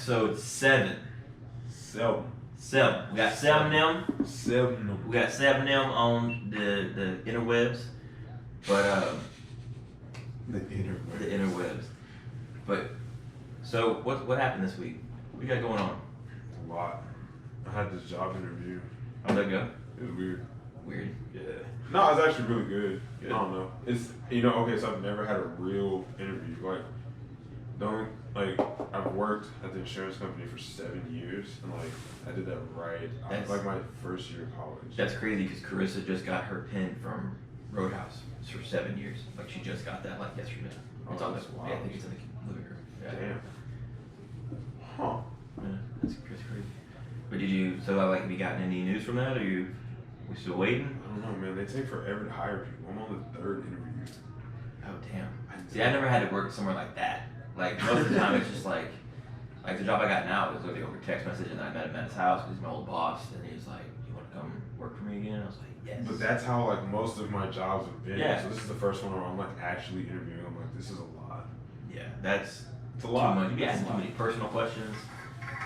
episode 7. 7. 7. We got 7 of them. 7 of them. We got 7 of them on the interwebs. But The interwebs. the interwebs. But so what happened this week? What you got going on? A lot. I had this job interview. How'd that go? It was weird. Weird. Yeah. No, it was actually really good. Good. I don't know. It's okay, so I've never had a real interview. I've worked at the insurance company for 7 years, and I did that right. I was like my first year of college. That's crazy because Carissa just got her pin from Roadhouse for 7 years. Like she just got that like yesterday. It's on that's the, wild. yeah, I think it's in the living room. Yeah. Damn. Huh. Yeah, that's crazy. But have you gotten any news from that, or we still waiting? I don't know, man. They take forever to hire people. I'm on the 3rd interview. Oh damn. See, I never had to work somewhere like that. Like most of the time, it's just like the job I got now is literally over text message, and I met him at his house because he's my old boss, and he was like, "You want to come work for me again?" I was like, "Yes." But that's how most of my jobs have been. Yeah. So this is the first one where I'm actually interviewing. I'm like, this is a lot. Yeah, that's It's a lot. too much. You asking too many personal questions.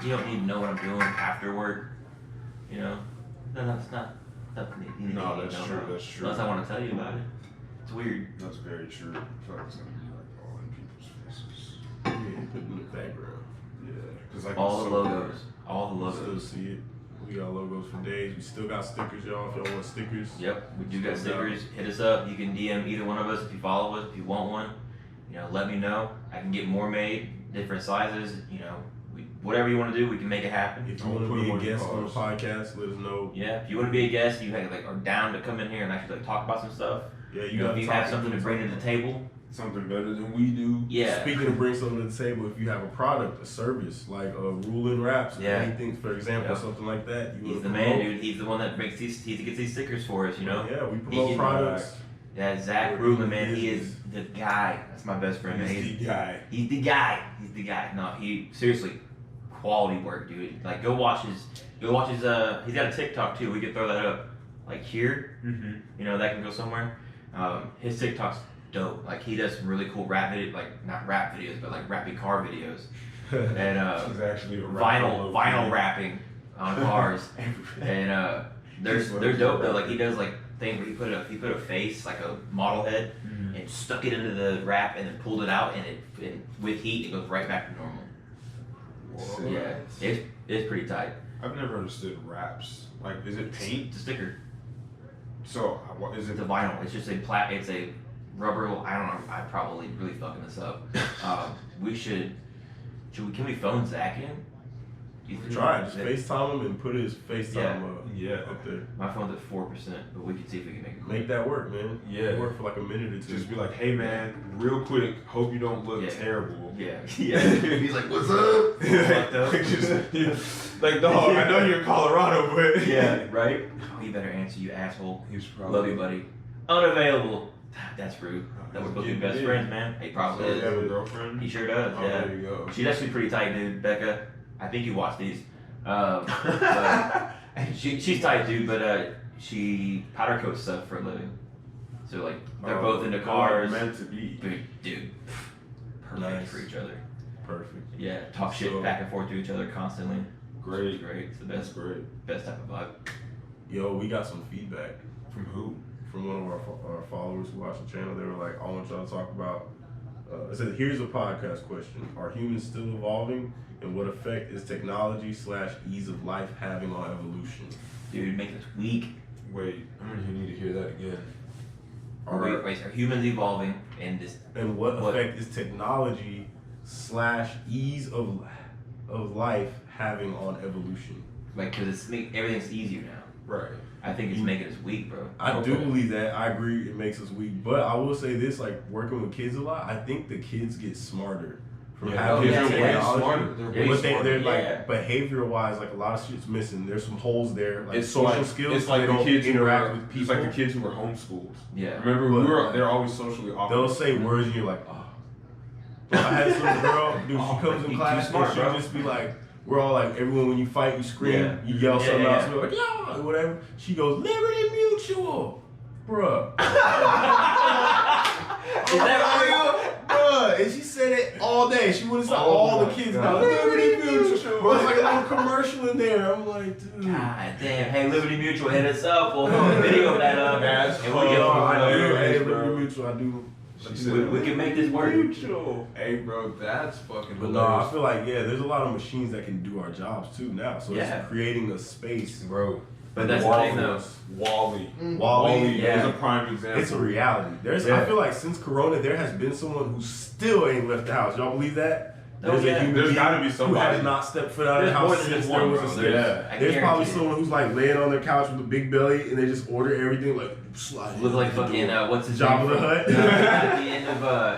You don't need to know what I'm doing after work. You know, no, it's not. No, that's true. That's true. Unless I want to tell you about it. It's weird. That's very true. I feel like it's gonna be all in people's faces. Yeah, put it in the background. Yeah, because All the logos. All the You still logos. see it. We got logos for days. We still got stickers, y'all. If y'all want stickers. Yep, we do got Still stickers. Hit us up. You can DM either one of us if you follow us. If you want one, let me know. I can get more made, different sizes. Whatever you want to do, we can make it happen. If you want to be a guest on the podcast, let us know. Yeah, if you want to be a guest, you are down to come in here and actually talk about some stuff. Yeah, If you have something to bring to the table. something better than we do. Yeah. Speaking of bring something to the table, if you have a product, a service, like ruling wraps, Yeah. anything, for example, Yep. something like that. He's the man, dude. He's the one that makes he gets these stickers for us, Yeah, we He promote can- products. Yeah, Zach Rulin, man, he is the guy. That's my best friend, man. He's the guy. He's the guy. He's the guy. No, he seriously, quality work, dude. Like go watch his. He's got a TikTok too. We could throw that up, like here. Mm-hmm. That can go somewhere. His TikTok's dope. Like he does some really cool rap video, like not rap videos, but like rapping car videos, and He's actually a vinyl rapping on cars, and they're dope though. Like he does like things where he put a face like a model head and stuck it into the wrap and then pulled it out and with heat it goes right back to normal. Whoa. Yeah, it's pretty tight. I've never understood wraps. Like, is it paint? It's a sticker. So, what is it? It's a vinyl. It's just it's a rubber. I don't know. I'm probably really fucking this up. Can we phone Zach in? You think Try it. Just that- FaceTime him and put his FaceTime up there. My phone's at 4%, but we can see if we can make it. Make that work, man. Yeah. Work for like a minute or two. Just be like, hey man, real quick, hope you don't look Yeah. terrible. Yeah. He's like, what's up? Fucked up. Like, dog, I know you're in Colorado, but Yeah, right? Oh, he better answer, you asshole. He's Love you, buddy. Unavailable. That's rude. That would both be best friends, man. He probably So you have a is. girlfriend? He sure does, Oh, yeah. there you go. She's actually pretty tight, dude. Becca, I think you watched these. But she's tight, dude, but she powder coats stuff for a living. So, like, they're both into cars. Meant to be. Dude, perfect Nice. for each other. Perfect. Yeah, talk shit So- back and forth to each other constantly. Great. It's great. It's the That's best, great. best type of vibe. Yo, we got some feedback From who? from one of our followers who watch the channel. They were like, I want y'all to talk about. It said, here's a podcast question: are humans still evolving, and what effect is technology / ease of life having on evolution? Dude, make this weak. Wait, I'm gonna need to hear that again. Wait, are humans evolving in this? And what effect is technology / ease of life having on evolution? Like, because everything's easier now. Right. I think it's making us weak, bro. I do believe that. I agree. It makes us weak, but I will say this: like working with kids a lot, I think the kids get smarter from having yeah, this yeah. technology. They're Yeah, But they're yeah. like behavior wise, like a lot of shit's missing. There's some holes there. Like It's social like skills. It's like they the don't kids who interact were, with it's people. like the kids who were homeschooled. Yeah. Remember, But, they're always socially awkward. They'll say words and you're like, oh. Bro, I had some girl, dude. Oh, She comes you in too class smart, and she'll bro. just be like, we're all like, everyone when you fight, you scream, Yeah. you yell Yeah, something yeah, out, yeah. so we're like, yeah, whatever. She goes, Liberty Mutual, bruh. Is that real? Bruh, and she said it all day. She wouldn't stop Oh all the my kids God. now. Liberty Mutual. commercial in there. I'm like, dude. God damn. Hey, Liberty Mutual, hit us up. We'll video that up. That's and we'll get I do. hilarious, Hey, bro. Liberty Mutual, I do. we can make this work. Mutual. Hey, bro, that's fucking But hilarious. no, I feel like, yeah, there's a lot of machines that can do our jobs too now. So it's creating a space. Bro. But that's the thing though. Wally. Wally, is a prime example. It's a reality. I feel like since Corona, there has been someone who still ain't left the house. Y'all believe that? There's a human There's being gotta be who somebody has not stepped foot out of the There's more house than since just there one, was bro. a There's probably guarantee it. someone who's like laying on their couch with a big belly and they just order everything like slide. Look like fucking what's his Jabba name? the Hutt.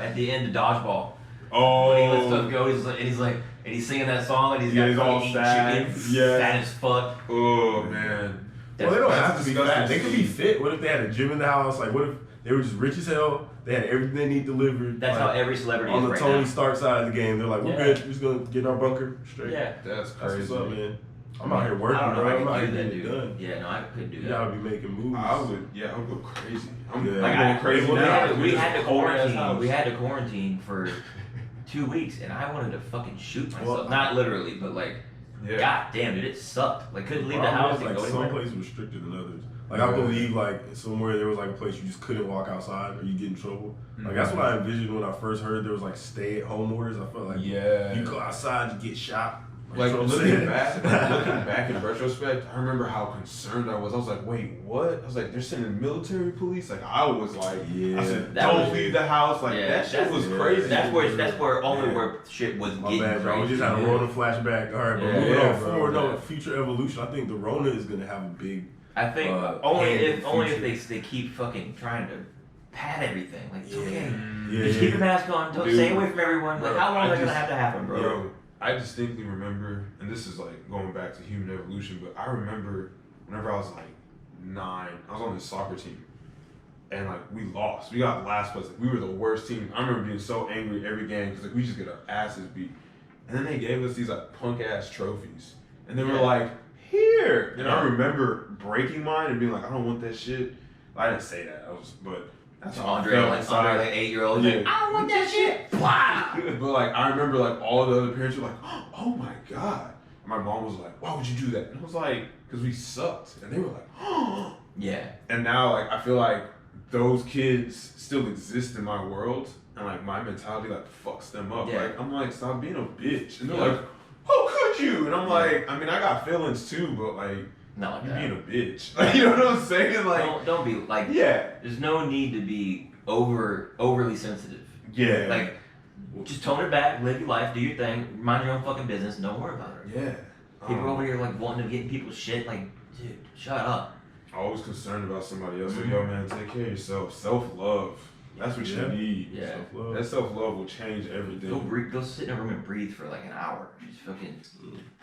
At the end of Dodgeball. Oh. When he lets stuff go, and he's singing that song and he's got all fucking sad. chicken, Yeah. fat as fuck. Oh man. Well, they don't have to be disgusting fat. They could be fit. What if they had a gym in the house? Like, what if they were just rich as hell? They had everything they need delivered. That's like, how every celebrity on is the right Tony now. Stark side of the game. They're like, we're good. We're just gonna get in our bunker straight. Yeah. That's That's crazy. what's up, man. I'm out here working, I don't know bro. if I'm I out could here do getting that, it dude. done. Yeah, no, I couldn't do You that. gotta be making moves. I would go crazy. I'm Yeah. going crazy we now. had to quarantine. house. We had to quarantine for 2 weeks, and I wanted to fucking shoot myself. Well, Not literally, but like, Yeah. god damn, dude, it sucked. Like, couldn't leave the Problem house is, and like go some anywhere. places were stricter than others. Like I believe like somewhere there was like a place you just couldn't walk outside or you get in trouble. Like that's what I envisioned when I first heard there was like stay at home orders. I felt like you go outside, you get shot. Like Trump looking said. back in retrospect, I remember how concerned I was. I was like, wait, what? I was like, they're sending military police? Like I was like, Yeah. I said, That don't was- leave the house. Like Yeah, that shit was crazy. That's where only where shit was My getting bad, bro. We crazy. just had a Rona flashback. All right, but moving Yeah, on bro, forward, yeah. no, future evolution. I think the Rona is gonna have a big. I think hand only in if future. they keep fucking trying to pad everything. Like, it's okay. Yeah. Just keep your mask on. Don't Dude. stay away from everyone. Like, Bro, how long I is that gonna just- have to happen, bro? Yo, I distinctly remember, and this is like going back to human evolution, but I remember whenever I was like 9, I was on this soccer team, and like we lost. We got last place. Like, we were the worst team. I remember being so angry every game because like we just get our asses beat. And then they gave us these like punk ass trophies, and they were Yeah. like, "Here." And I Yeah. remember breaking mine and being like, "I don't want that shit." I didn't say that. But that's how I Andre, felt like inside. 8-year-old, Yeah. like, I don't want that shit. Blah. But like I remember like all the other parents were like, "Oh my god!" And my mom was like, "Why would you do that?" And I was like, "Because we sucked." And they were like, "Oh." Yeah. And now like I feel like those kids still exist in my world, and like my mentality like fucks them up. Yeah. Like I'm like, stop being a bitch. And they're Yeah. like, "How could you?" And I'm like, I mean, I got feelings too, but like Not like you that. being a bitch. Like, you know what I'm saying? Like, Don't be like. yeah, There's no need to be overly sensitive. yeah, Like, just tone it back, live your life, do your thing, mind your own fucking business, and don't worry about it. yeah. People over here like wanting to get people's shit. Like, dude, shut up. Always concerned about somebody else. Like, yo, man, take care of yourself. Self-love. That's what Yeah. you need. Yeah. Self-love. That self-love will change everything. Go breathe. Go sit in a room and breathe for like an hour. Just fucking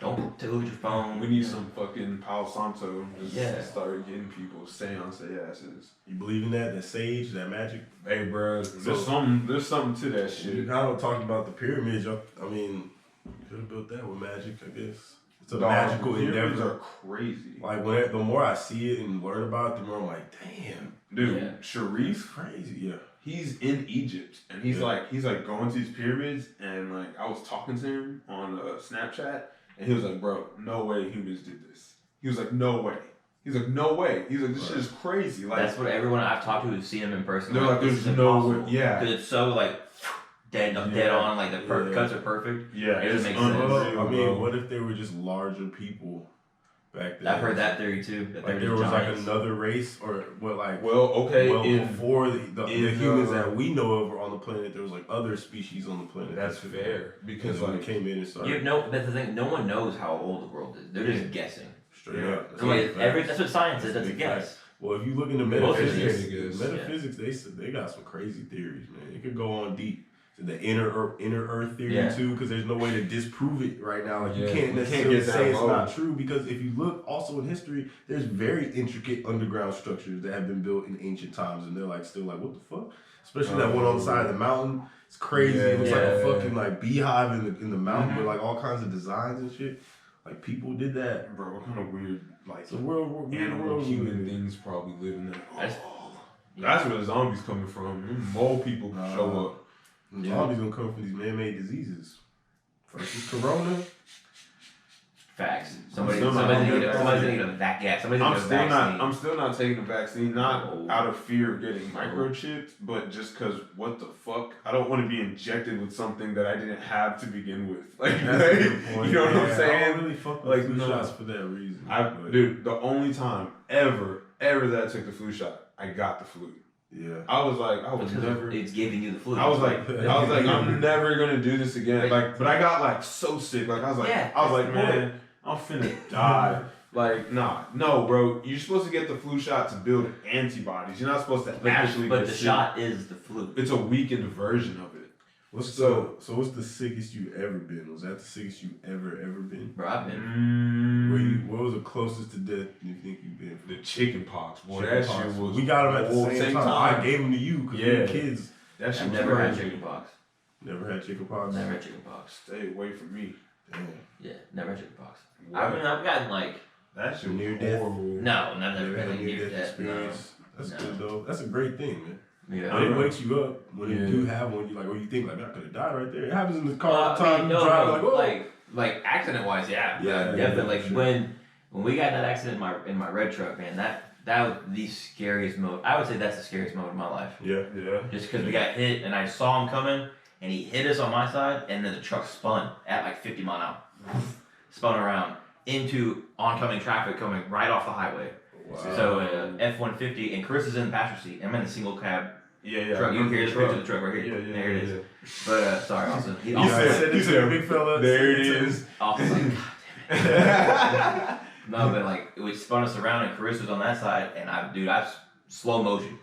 don't look at your phone. We need some fucking Palo Santo. Just Yeah. start getting people seance their asses. You believe in that? That sage, that magic? Hey, bro, So- there's something to that You shit. kind of talked about the pyramids. I mean, could have built that with magic, I guess. It's a Dog, magical the pyramids endeavor. are crazy. Like the more I see it and learn about it, the more I'm like, damn, Dude, Yeah. it's Sharif, crazy. Yeah. he's in Egypt and he's Yeah. like going to these pyramids, and like I was talking to him on Snapchat, and he was like, "Bro, no way humans did this." He was like, "No way." He's like, "No way." He's like, "This shit is crazy." Like, That's what everyone I've talked to who's seen him in person. they're like, this "There's is no impossible. way." Yeah, Because it's so like dead Yeah. on. Like the Yeah. cuts are perfect. yeah, It it's makes sense. unreal. Well, I mean, bro. what if they were just larger people back then? I've heard that theory too. That Like they're there just was giants. like another race, or what? Like Well, okay, well in before the in, humans uh, that we know of are on the planet, there was like other species on the planet. that's fair because Because when like it came in and started You know, that's the thing. No one knows how old the world is. They're just Yeah. guessing. straight Yeah. up. That's I mean, like facts. that's what science is. That's a Big guess. Well, if you look into Most of it metaphysics, is, they got some crazy theories, man. It could go on deep. The inner Earth theory Yeah. too, because there's no way to disprove it right now. Like you Yeah, can't we can't necessarily get that say it's low. not true, because if you look also in history, there's very intricate underground structures that have been built in ancient times, and they're like still like, what the fuck? Especially that one on the side of the mountain. It's crazy. It looks like a Yeah. fucking like beehive in the mountain Mhm. with like all kinds of designs and shit. Like people did that. bro, what kind of weird like It's a weird animal world we live human in. things probably live in there. That's- That's where the zombies coming from. Them mole people show up. Zombies gonna come from these man-made diseases. First is Corona. Facts. Somebody's Somebody's gonna get a that gas. Somebody's gonna get a vaccine. I'm still not taking the vaccine, not out of fear of getting microchipped, but just because what the fuck? I don't want to be injected with something that I didn't have to begin with. Like, that's a good point. You know what I'm saying? I don't really fuck with Like, flu no. shots for that reason. Dude, the only time ever that I took the flu shot, I got the flu. Yeah. I was never. It's giving you the flu. I was like, I'm never gonna do this again. Like, but I got like so sick. Like, I was like, man, I'm finna die. Like, no, bro. You're supposed to get the flu shot to build antibodies. You're not supposed to actually. But get the sick. shot is the flu. It's a weakened version of it. What's the sickest you ever been? Was that the sickest you ever been? Bro, I've been. What was the closest to death you think you've been? The chicken pox, boy. That shit was. We got them at the same time. I gave them to you because we were kids. That shit I've was never crazy. had chicken pox. Never had chicken pox. Never had chicken pox. Stay away from me. Damn. Yeah, never had chicken pox. What? I mean, I've gotten like. That shit was Near death? horrible. No, I've never Never had had a any near near-death death. No. experience. That's No. good though. That's a great thing, man. Yeah. When it wakes you up, when you do have one, you like, or you think like, I could have died right there. It happens in the car all the time. You drive like, oh. like accident wise, yeah. Yeah, definitely. yeah, Like sure. when we got in that accident in my red truck, man, that was the scariest moment. I would say that's the scariest moment of my life. Yeah. Just because we got hit and I saw him coming and he hit us on my side and then the truck spun at like 50 mile an hour, spun around into oncoming traffic coming right off the highway. Wow. So F-150 and Chris is in the passenger seat. I'm in the single cab. Yeah. Truck. You can hear the picture of the truck right here. Yeah. There it is. But sorry, Austin. He said, big fella. There it is. Austin's like, God damn it. No, but like it spun us around and Chris was on that side, and I slow motion,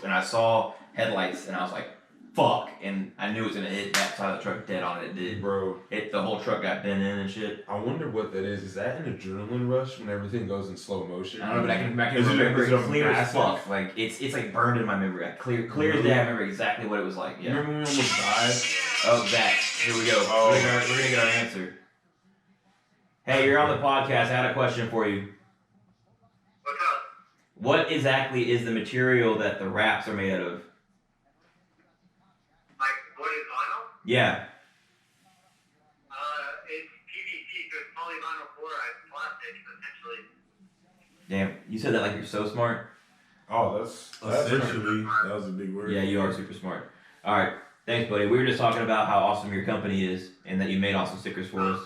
and I saw headlights, and I was like, fuck, and I knew it was gonna hit that side of the truck dead on it. It did, Bro. The whole truck got bent in and shit. I wonder what that is. Is that an adrenaline rush when everything goes in slow motion? I don't know, but I can Is it- remember is it it a clear as massive- fuck. Like it's like burned in my memory. Clear as day. I remember exactly what it was like. You Yeah. remember when we almost died? Oh, that. Here we go. Oh. We're gonna get our answer. Hey, you're on the podcast. I had a question for you. What's up? What exactly is the material that the wraps are made out of? Like, what is vinyl? Yeah. It's PVC, so it's polyvinyl chloride, plastic, essentially. Damn, you said that like you're so smart. Oh, that's Essentially, that was a big word. Yeah, you are super smart. All right, thanks, buddy. We were just talking about how awesome your company is and that you made awesome stickers for us.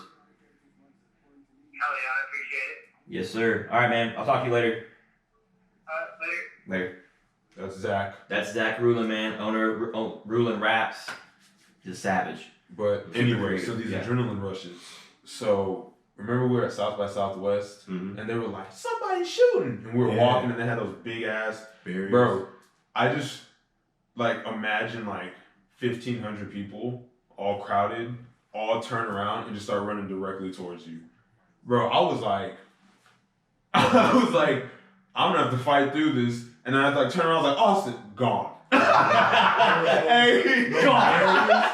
Hell yeah, I appreciate it. Yes, sir. All right, man. I'll talk to you later. Later. Later. That's Zach. That's Zach Rulin, man. Owner of Rulin Wraps. Just savage. But anyway, so these Yeah. adrenaline rushes. So remember we were at South by Southwest, Mhm. and they were like, "Somebody's shooting," and we were walking, and they had those big ass Barriers. bro. I just like imagine like 1,500 people all crowded, all turn around and just start running directly towards you, bro. I was like, I'm gonna have to fight through this, and then I like turn around, I was like, Austin, gone. Hey, gone.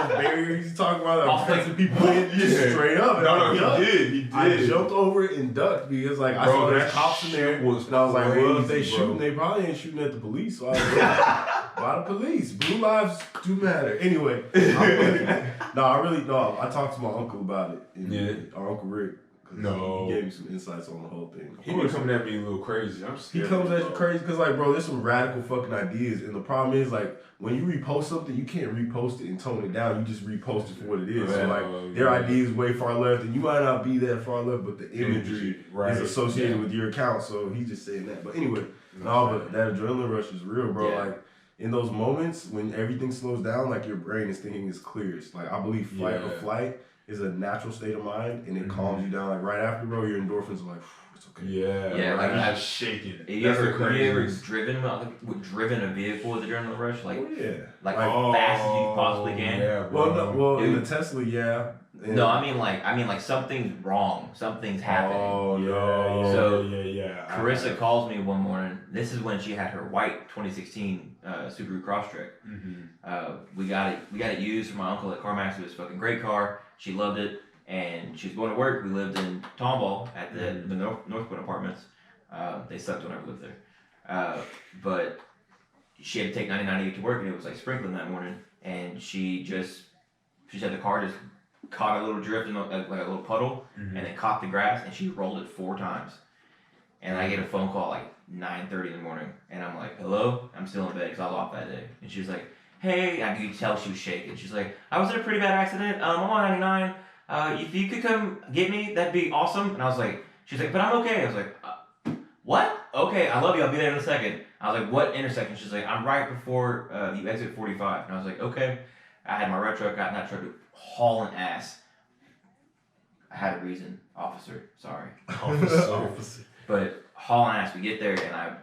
Barriers you talking about? Off Like, the- people hit Yeah. straight up. and I No, ducked. he did. I jumped over it and ducked because like I Bro, saw there's that cops in there, shit was and I was like, well, if they crazy, shooting, bro. they probably ain't shooting at the police. So I was like, why the police? Blue lives do matter. Anyway, I talked to my uncle about it. And Yeah. Our Uncle Rick. 'Cause No. He gave me some insights on the whole thing. Of He course, was coming at me a little crazy. I'm he scared. comes at you crazy because, like, bro, there's some radical fucking ideas, and the problem is, like, when you repost something, you can't repost it and tone it down. You just repost it for what it is. So, like, their idea is way far left, and you might not be that far left, but the imagery Right. is associated Yeah. with your account. So he's just saying that. But anyway, but that adrenaline rush is real, bro. Yeah. Like, in those moments when everything slows down, like, your brain is thinking it's clearest. Like, I believe fight or flight is a natural state of mind, and it calms you down. Like, right after, bro, your endorphins are like, it's okay. Yeah, like I'm that. just shaking. Have you That's ever, the craziest. driven a vehicle with adrenaline rush? Like, Oh, yeah. like fast as you possibly can? Yeah, Well, bro. no, in Dude. the Tesla, yeah. And- No, I mean like something's wrong. Something's happening. Oh, yeah, no. So, yeah. Carissa calls me one morning. This is when she had her white 2016 Subaru Crosstrek. We got it used from my uncle at CarMax. It was a fucking great car. She loved it, and she was going to work. We lived in Tomball at the Northwood Apartments. They sucked when I lived there, but she had to take 99 to get to work, and it was like sprinkling that morning. And she said the car just caught a little drift in like a little puddle, and then caught the grass, and she rolled it 4 times. And I get a phone call like 9:30 in the morning, and I'm like, hello? I'm still in bed because I was off that day. And she was like, hey, I could tell she was shaking. She's like, I was in a pretty bad accident. I'm on 99. If you could come get me, that'd be awesome. And I was like, she's like, but I'm okay. I was like, what? Okay, I love you. I'll be there in a second. I was like, what intersection? She's like, I'm right before you exit 45. And I was like, okay. I had my red truck, got in that truck, hauling ass. I had a reason, officer. Sorry. Officer. But hauling ass, we get there and I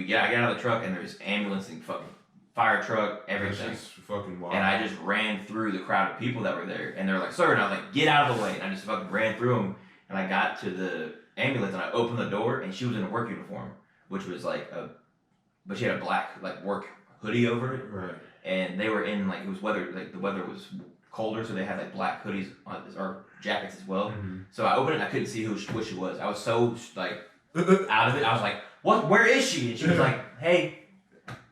get out of the truck and there's ambulance and fucking fire truck, everything. That's just fucking wild. And I just ran through the crowd of people that were there, and they're like, sir, and I was like, get out of the way. And I just fucking ran through them, and I got to the ambulance and I opened the door, and she was in a work uniform, which was but she had a black like work hoodie over it. Right. And they were in like, it was weather, like the weather was colder, so they had like black hoodies on or jackets as well. So I opened it and I couldn't see what she was. I was so like out of it. I was like, what? Where is she? And she was like, hey,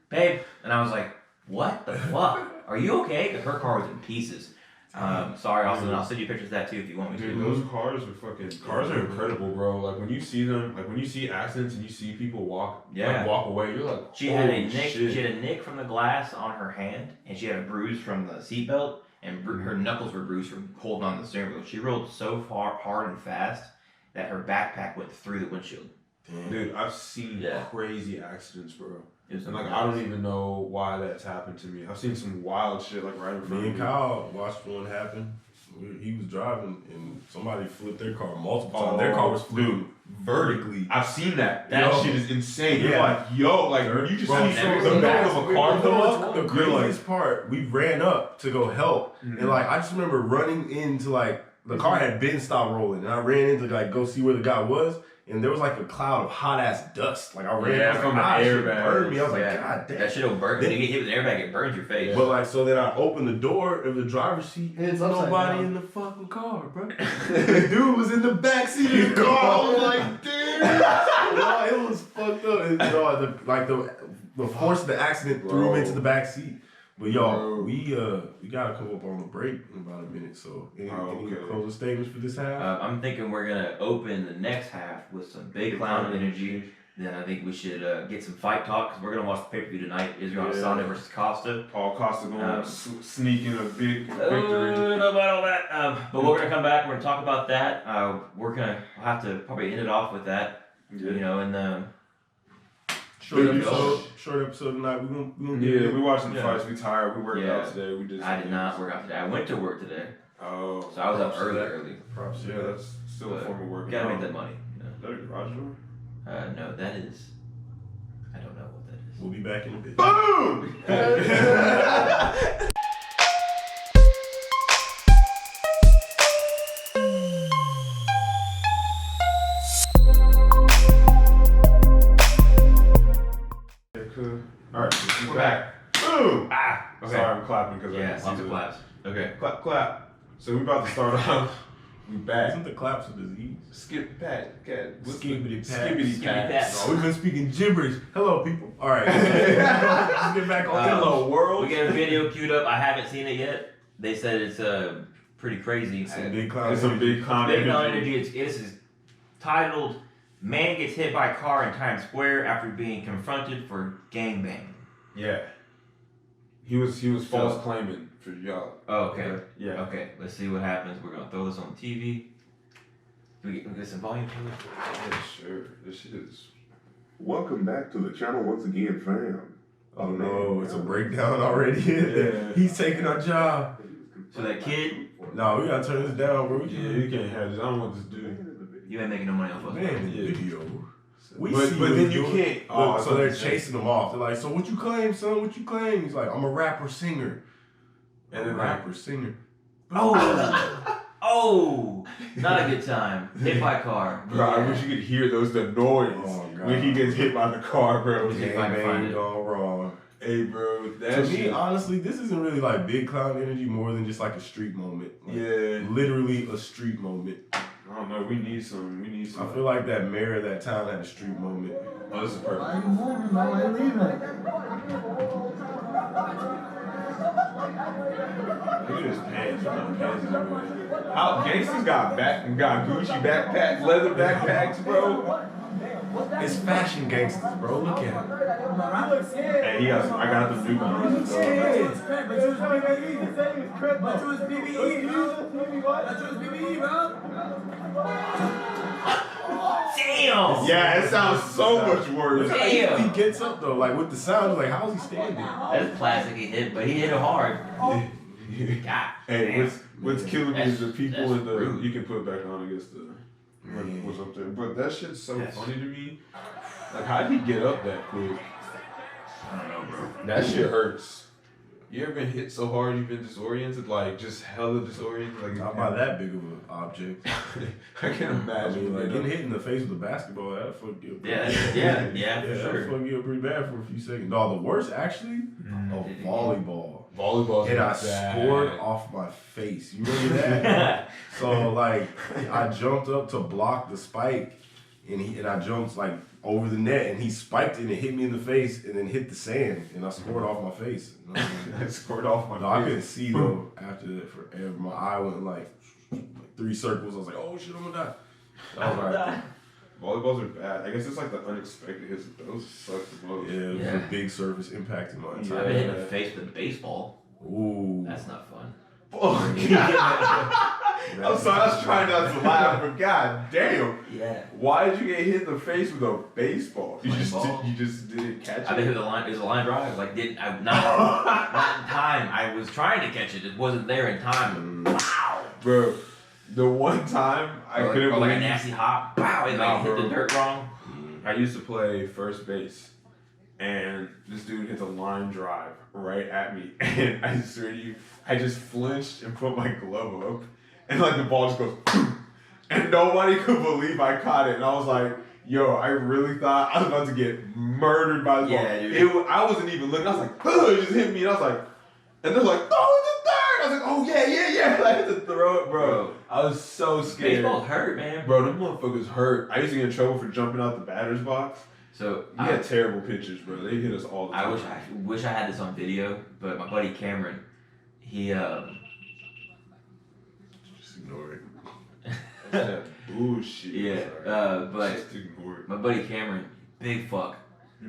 babe. And I was like, what the fuck? Are you okay? Because her car was in pieces. Sorry, Austin. I'll send you pictures of that too if you want me to. Dude, those cars are incredible, bro. Like when you see them, like when you see accidents and you see people walk away, you're like, she had a nick. shit. She had a nick from the glass on her hand, and she had a bruise from the seatbelt, and her knuckles were bruised from holding on the steering wheel. She rolled so hard and fast that her backpack went through the windshield. Damn. Dude, I've seen crazy accidents, bro. And like I don't even know why that's happened to me. I've seen some wild shit like right in front of me. Me and Kyle watched one happen. He was driving and somebody flipped their car multiple times. Their car was flipped vertically. I've seen that. That shit is insane. You're like, yo, like you just Bro, see the back of a car though. The craziest part, we ran up to go help, and like I just remember running into like the car had been stopped rolling, and I ran in to like go see where the guy was. And there was like a cloud of hot ass dust. Like I ran from the airbag. Burned me. I was like, God damn. That shit'll burn. When you get hit with an airbag, it burns your face. But like, so then I opened the door of the driver's seat, and it's nobody in the fucking car, bro. The dude was in the back seat of the car. I was like, damn. It was fucked up. And, the force of the accident threw him into the back seat. But y'all, we gotta come up on a break in about a minute. So any closing statements for this half? I'm thinking we're gonna open the next half with some big clown energy. Then I think we should get some fight talk because we're gonna watch the pay-per-view tonight. Israel Adesanya versus Costa. Paul Costa going sneak in a big victory. Don't know about all that. But we're gonna come back. We're gonna talk about that. We'll have to probably end it off with that. Yeah. You know, and Short episode tonight. We watching the fights. We tired. We worked out today. We did. I did not work out today. I went to work today. Oh. So I was up early. Props. Yeah, that's still a form of work. You gotta make that money. You know? Is that a garage door? No, that is. I don't know what that is. We'll be back in a bit. Boom! Alright, we're back. Boom! Okay. Sorry, I'm clapping because I Yeah, can see lots of the claps. Okay. clap, clap. So we about to start off. We back. Isn't the claps a disease? Skip pat, cat. Skibbity pat. Skibbity pat. No, we've been speaking gibberish. Hello, people. All right. Let's get back on. Hello, world. We got a video queued up. I haven't seen it yet. They said it's pretty crazy. Some big clown. It's some big clown Big Clown energy. Energy. This is titled "Man Gets Hit by Car in Times Square After Being Confronted for Gangbanging." Yeah. He was false claiming for y'all. Oh, okay. Yeah. Okay, let's see what happens. We're gonna throw this on TV. Can we get some volume to it? Yeah, sure. This shit is. Welcome back to the channel once again, fam. Oh no, it's a breakdown already. Yeah. He's taking our job. So that kid, No, we gotta turn this down, bro. Yeah, you can't have this. I don't want this dude. you ain't making no money off us. Man, the Yeah. video. We But see then what you he's doing. can't. Look, so they're chasing. chasing him off. They're like, so what you claim, son? What you claim? He's like, I'm a rapper, singer. And then rapper, singer. Oh, not a good time. Hit by car. Bro, I wish you could hear the noise Oh, God. when he gets hit by the car, bro. Yeah. if I can find it. gone wrong. Hey, bro, that To me, shit. honestly, this isn't really like big clown energy more than just like a street moment. Like, Yeah. literally a street moment. I don't know. We need some. I feel like that mayor of that town had a street moment. Oh, this is perfect. Look at his pants. How gangsters got Gucci backpacks, leather backpacks, bro. It's fashion gangsters, bro. Look at him. Hey, I got the New Balance. Damn! Yeah, it sounds so much worse. Damn. He gets up though, like with the sound, like how's he standing? That's classic. He hit, but he hit it hard. God. Hey, damn. what's killing me is the people That's in the rude. you can put back on against the what's up there. But that shit's so Yes. funny to me. Like, how'd he get up that quick? I don't know, bro. That shit hurts. You ever been hit so hard you've been disoriented? Like, just hella disoriented? Like, Not by that big of an object. I can I imagine. mean, like you know? getting hit in the face with a basketball, that'll fuck you up. Yeah, for That'll sure. fuck you up pretty bad for a few seconds. No, the worst actually, volleyball. Volleyball. And I scored off my face. You remember that? So like, I jumped up to block the spike, and I jumped like over the net, and he spiked it and it hit me in the face, and then hit the sand, and I scored off my face. You know what I mean? I scored off my No, I face. couldn't see though. After that, forever, my eye went like 3 circles. I was like, "Oh shit, I'm gonna die." I was like, Volleyballs are bad. I guess it's like the unexpected hits. Those suck the most. "Yeah, it was Yeah. a big surface impacting my I've entire." been hit in the face with a baseball. Ooh, That's not fun. Oh, I'm sorry, I was trying not to laugh, but god damn. Yeah. Why did you get hit in the face with a baseball? You Playing just ball. you just didn't catch I it. been hit the line. It was a line drive. Like not in time. I was trying to catch it. It wasn't there in time. Wow. Bro, the one time I Or couldn't like a believe nasty hop. Wow. It Nah, like hit bro. the dirt wrong. I used to play first base, and this dude hit the line drive right at me, and I swear to you, I just flinched and put my glove up, and like the ball just goes, and nobody could believe I caught it, and I was like, yo, I really thought I was about to get murdered by the ball. Yeah, dude. I wasn't even looking. I was like, it just hit me, and I was like, and they're like, no, it's a third. I was like, oh yeah. I had to throw it, bro. I was so scared. Baseball's hurt, man. Bro, them motherfuckers hurt. I used to get in trouble for jumping out the batter's box. So We had terrible pitches, bro. They hit us all the I time. wish I had this on video, but my buddy Cameron, he just ignore it. That's that bullshit. yeah, Sorry. but Just ignore it. my buddy Cameron, big fuck,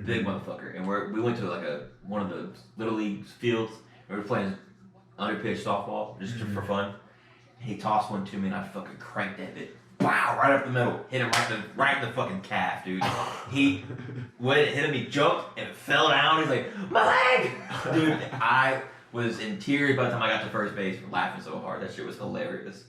big motherfucker, and we went to like one of the little league fields. And we were playing underpitched softball just for fun. He tossed one to me and I fucking cranked that bit. Wow, right up the middle, hit him right in the fucking calf, dude. When it hit him, he jumped and it fell down. He's like, my leg, dude. I was in tears by the time I got to first base, laughing so hard. That shit was hilarious.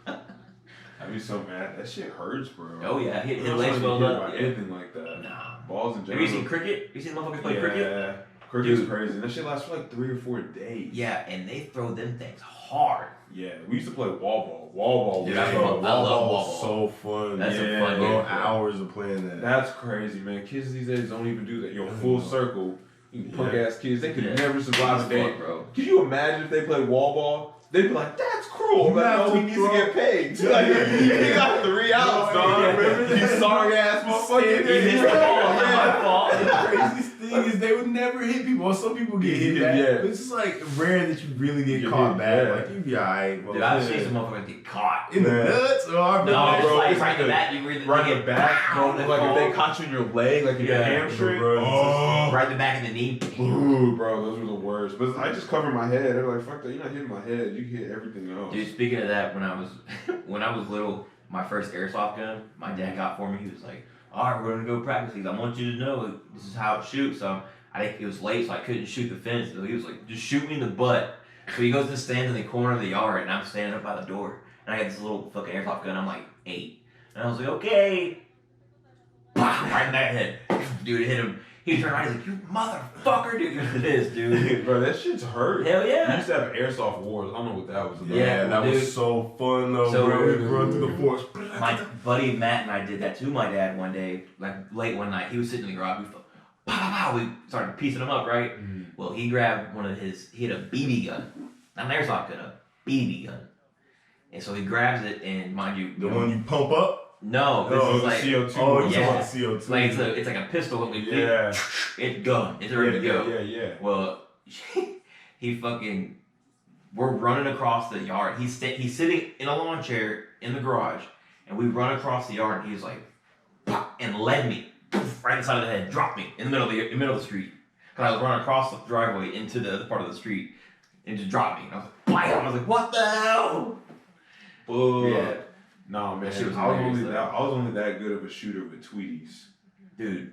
I'd be so mad. That shit hurts, bro. Oh yeah, his I don't legs wanna be swelled hit up. by Yeah. anything like that. Nah. Balls in Have general. you seen cricket? Have you seen motherfuckers play cricket? Yeah. Cricket's Dude. crazy. That shit lasts for like 3 or 4 days. Yeah, and they throw them things hard. Yeah. We used to play wall ball. Wall ball. Dude, was I so- love wall ball. So fun. That's a yeah, fun bro. game, bro. Hours of playing that. That's crazy, man. Kids these days don't even do that. Yo, full circle. You punk Yeah. ass kids, they could Yeah. never survive a It's day. fun, bro. Could you imagine if they played wall ball? They'd be like, that's cruel. You But have no, to he needs to throw- get paid. Yeah. Like, he got 3 outs, dog. Yeah. You sorry ass motherfucker. You missed the ball. It's my fault. The craziest thing is they would never hit people. Well, some people get hit bad. Yeah. But it's just like rare that you really get You caught hit, bad. yeah. Like you'd be alright. Well, Dude, I've yeah. seen some motherfuckers get caught. in the Man. nuts. Oh, I've been No, there. it's bro, like it's right in the like back. You really Right in get the back, bro. they Like if they fall. caught you in your leg, like in your Yeah. hamstring. Bro, Oh. right in the back of the knee. Ooh, bro, those were the worst. But I just covered my head. They're like, fuck that, you're not hitting my head. You hit everything else. Dude, speaking of that, when I was little, my first airsoft gun, my dad got for me. He was like, "All right, we're gonna go practice these. I want you to know this is how it shoots." So I think it was late, so I couldn't shoot the fence. So he was like, "Just shoot me in the butt." So he goes to stand in the corner of the yard, and I'm standing up by the door, and I got this little fucking airsoft gun. I'm like 8, and I was like, "Okay." Bah, right in that head, dude. It hit him. He turned around. He's like, "You motherfucker, dude!" Look at this, dude. Bro, that shit's hurt. Hell We yeah. used to have airsoft wars. I don't know what that was about. Yeah, that dude. was so fun though, So bro. we'd We'd run through the forest. My buddy Matt and I did that to my dad one day, like late one night. He was sitting in the garage. We started piecing him up, right? Well, he grabbed he had a BB gun, not an airsoft gun, a BB gun. And so he grabs it, and mind you, The one you pump up? no, this Oh, is the like, CO2. Oh, you Yeah. talking about CO2. like it's like a pistol. And Yeah. it's gun. It's ready to go. Yeah. Well, We're running across the yard. He's sitting in a lawn chair in the garage, and we run across the yard, and he's like, pop, and led me poof, right inside of the head, dropped me in the middle of the street. Cause I was running across the driveway into the other part of the street, and just dropped me. And I was like, bam! I was like, what the hell? Yeah. Nah, man. That shit was I was hilarious, only that good of a shooter with Tweeties. Dude,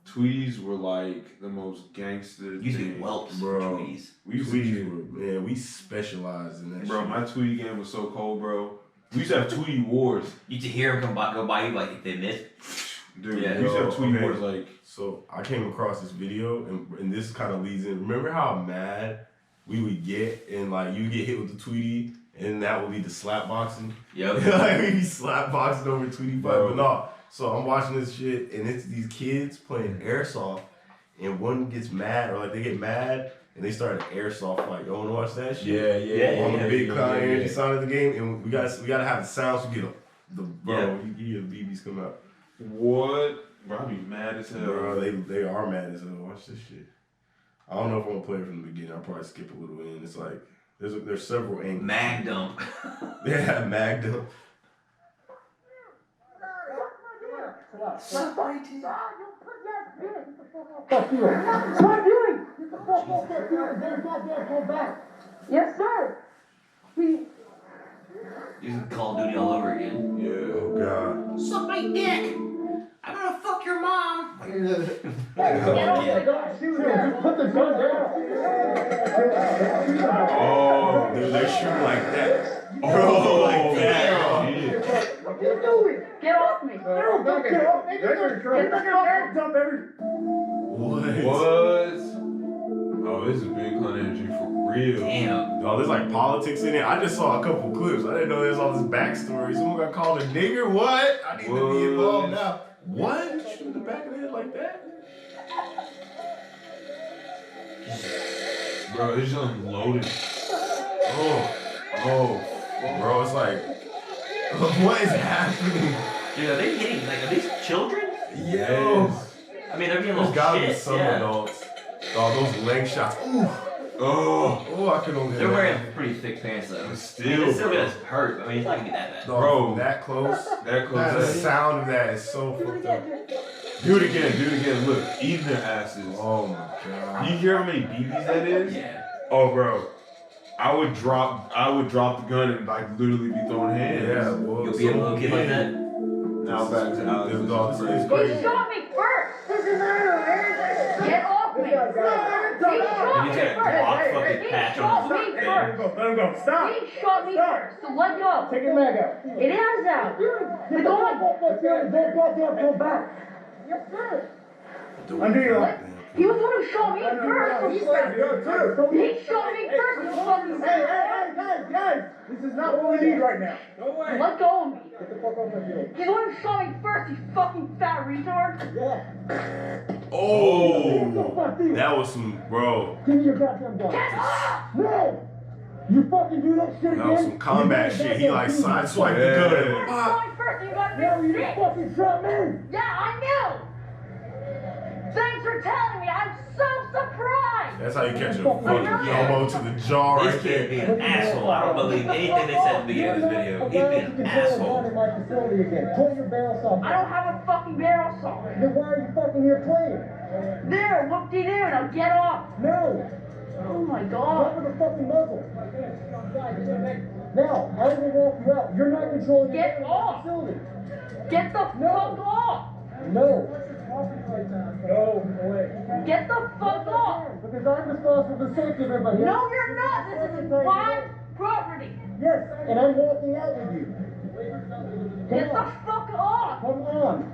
Tweeties were like the most gangster. you used to thing. get whelps, Bro. Tweeties. We used to Tweeties were, man, we specialized in that bro, shit. my Tweety game was so cold, bro. We used to have Tweety wars. You used to hear them go by you like if they missed. Dude, Yeah. we used to have Tweety Okay. wars like. So I came across this video, and this kind of leads in. Remember how mad we would get, and like you get hit with the Tweety, and that would lead to slap boxing. Yep. Like we be slap boxing over Tweety fight, Bro. but no. So I'm watching this shit, and it's these kids playing airsoft, and one gets mad, or like they get mad, and they start an airsoft fight. You wanna watch that shit? Yeah, On the big cloud energy yeah. side of the game, and we gotta have the sounds to get the bro. Yeah. You hear the BBs come out. What? Bro, I'd be mad as hell. Bro, they are mad as hell. Watch this shit. I don't know if I'm gonna play it from the beginning. I'll probably skip a little in. It's like there's several angles. Mag dump. Yeah, Magda. Fuck you. What are you doing? Get the fuck off that field. Get goddamn go back. Yes, sir. We. Using Call of Duty all over again. Yeah. Oh god. Suck my dick. I'm gonna fuck your mom. Get off the gun. Shoot him. Just put the gun down. Oh, Dude, they're shooting like that. Oh, Bro, like that. shit. What are you doing? Get off me. No, don't get off me. Get the fuck off me. What? What? Oh, this is big clown energy for real. Damn. Oh, there's like politics in it. I just saw a couple clips. I didn't know there's all this backstory. Someone got called a nigger. What? I need to be involved now. What? Shoot in the back of the head like that? Bro, it's just unloaded. Oh, bro, it's like, what is happening? Dude, are they hitting? Like, are these children? Yo. I mean, they're getting There's little gotta be shit. some Yeah. adults. Oh, those leg shots. Ooh. Oh, I can only. They're wearing pretty thick pants though. But I mean, it's still bro. gonna hurt. I mean, it's not gonna be that bad. Bro, that close. That close. The sound of that is so fucked up. Do it again. Look, eating their asses. Oh my god. You hear how many BBs that is? Yeah. Oh, bro. I would drop the gun and like literally be throwing hands. Yeah, well, You'll be a little kid like that. Now back to Alex. This dog is He crazy. shot me first. Get off me. He shot And me he's got a Glock fucking first. He patch shot on me his first. Let him go. Stop. He shot me first. So let go. Take your mag out. It is out. Let go. Go back. Yes, sir. Undo your leg. He was the one who shot me first. He's got go too. He shot me first. You fucking Guys. This is not what we need right now. No way. let go of me. Get the fuck off the field. He's the one who shot me first. You fucking fat retard. Yeah. Oh, that was some, bro. Give me your goddamn gun. Get off. No. You fucking do that shit again. That was some combat shit. He like sideswiped the You gun. shot me first. You got No, me you sick. fucking shot me. Yeah, I knew. Thanks for telling me. I'm so surprised. That's how you catch a fucking elbow to the jaw This right kid there. being an asshole. I don't believe anything they said at the beginning of this video. He's being an asshole. in my facility again. Pull your barrel saw. I don't have a fucking barrel saw. Then why are you fucking here playing? There, whoop-de-doo, now get off. No. Oh my god. Cover the fucking muzzle. Now, I will walk you out. You're not controlling the Get off. facility. Get the fuck off. No. No way. Get the fuck off. Because I'm responsible for the safety of everybody. No, you're not. This is my property. Yes, and I'm walking out with you. Get the fuck off. Come on.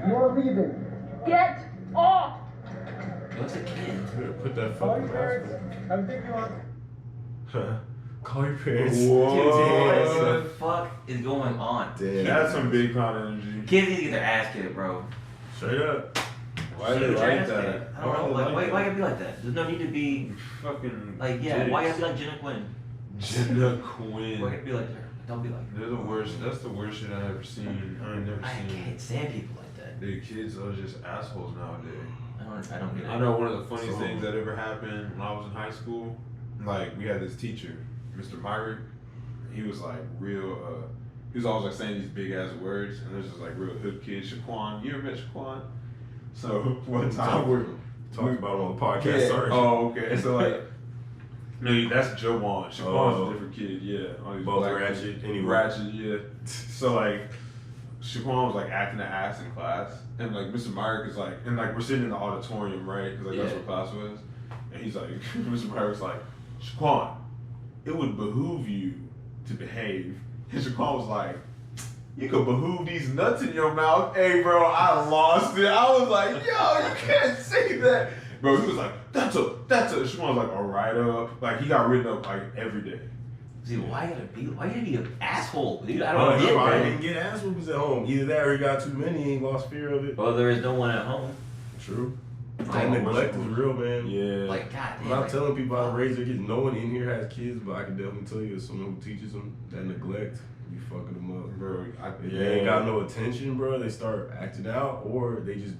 You're leaving. Get off. What's a kid? Put that fucking mask I'm thinking on. on. Call your parents. Dude, what What? the fuck is going on? Damn. That's some big clown energy. Kids need to get their ass kicked, bro. Straight up. Why Get they their like ass that? kicked. I don't know. Like, why gotta be like that? There's no need to be Fucking like, yeah. Why gotta be like Jenna Quinn? Jenna Why Quinn. gotta be like her? Don't be like her. They're the worst. That's the worst shit I've ever seen. I ain't never I seen. can't stand people like that. The kids are just assholes nowadays. I don't get it. I know one of the funniest things that ever happened when I was in high school. like we had this teacher, Mr. Myrick. He was like real. He was always like saying these big ass words, and there's this like real hood kid, Shaquan. You ever met Shaquan? So one time we're talking about him on the podcast. yeah. Sorry. Oh, okay. So like, no, that's Jawan. Shaquan's a different kid. Yeah, all these Both black ratchet. kids. Anyway. Ratchet. Yeah. So like, Shaquan was like acting the ass in class, and like Mr. Myrick is like, and like we're sitting in the auditorium, right? Because like that's what class was, and he's like, Mr. Myrick's like, Shaquan, it would behoove you to behave. And Shaquan was like, you could behoove these nuts in your mouth. Hey, bro, I lost it. I was like, yo, you can't say that. Bro, he was like, that's a. Shaquan was like, all right up. Like, he got written up like every day. See, why you gotta be an asshole, dude? I don't get I that. didn't get ass whoopers at home. Either that or he got too many. He ain't lost fear of it. Well, there is no one at home. True. Like, That neglect is real, man. Yeah. Like, God I'm damn. not Like, telling people how to raise their kids. No one in here has kids, but I can definitely tell you as someone who teaches them that neglect, you fucking them up. Bro, If they ain't got no attention, bro, they start acting out, or they just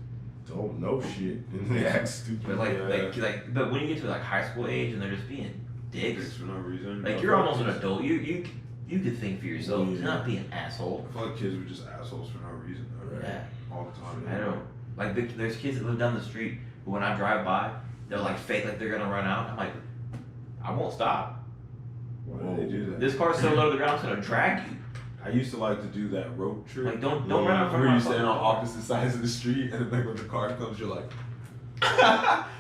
don't know shit and they act stupid. but but when you get to like high school age and they're just being dicks, for no reason. like you're almost an adult. You could think for yourself. Yeah. Not be an asshole. I feel like kids were just assholes for no reason, though, right? Yeah. All the time. I don't like. There's kids that live down the street, but when I drive by, they're like fake like they're gonna run out. I'm like, I won't stop. Why do they do that? This car's so low to the ground, it's gonna drag you. I used to like to do that road trip. Like, don't run out from where my you stand on fucking car. opposite sides of the street, and then like when the car comes, you're like,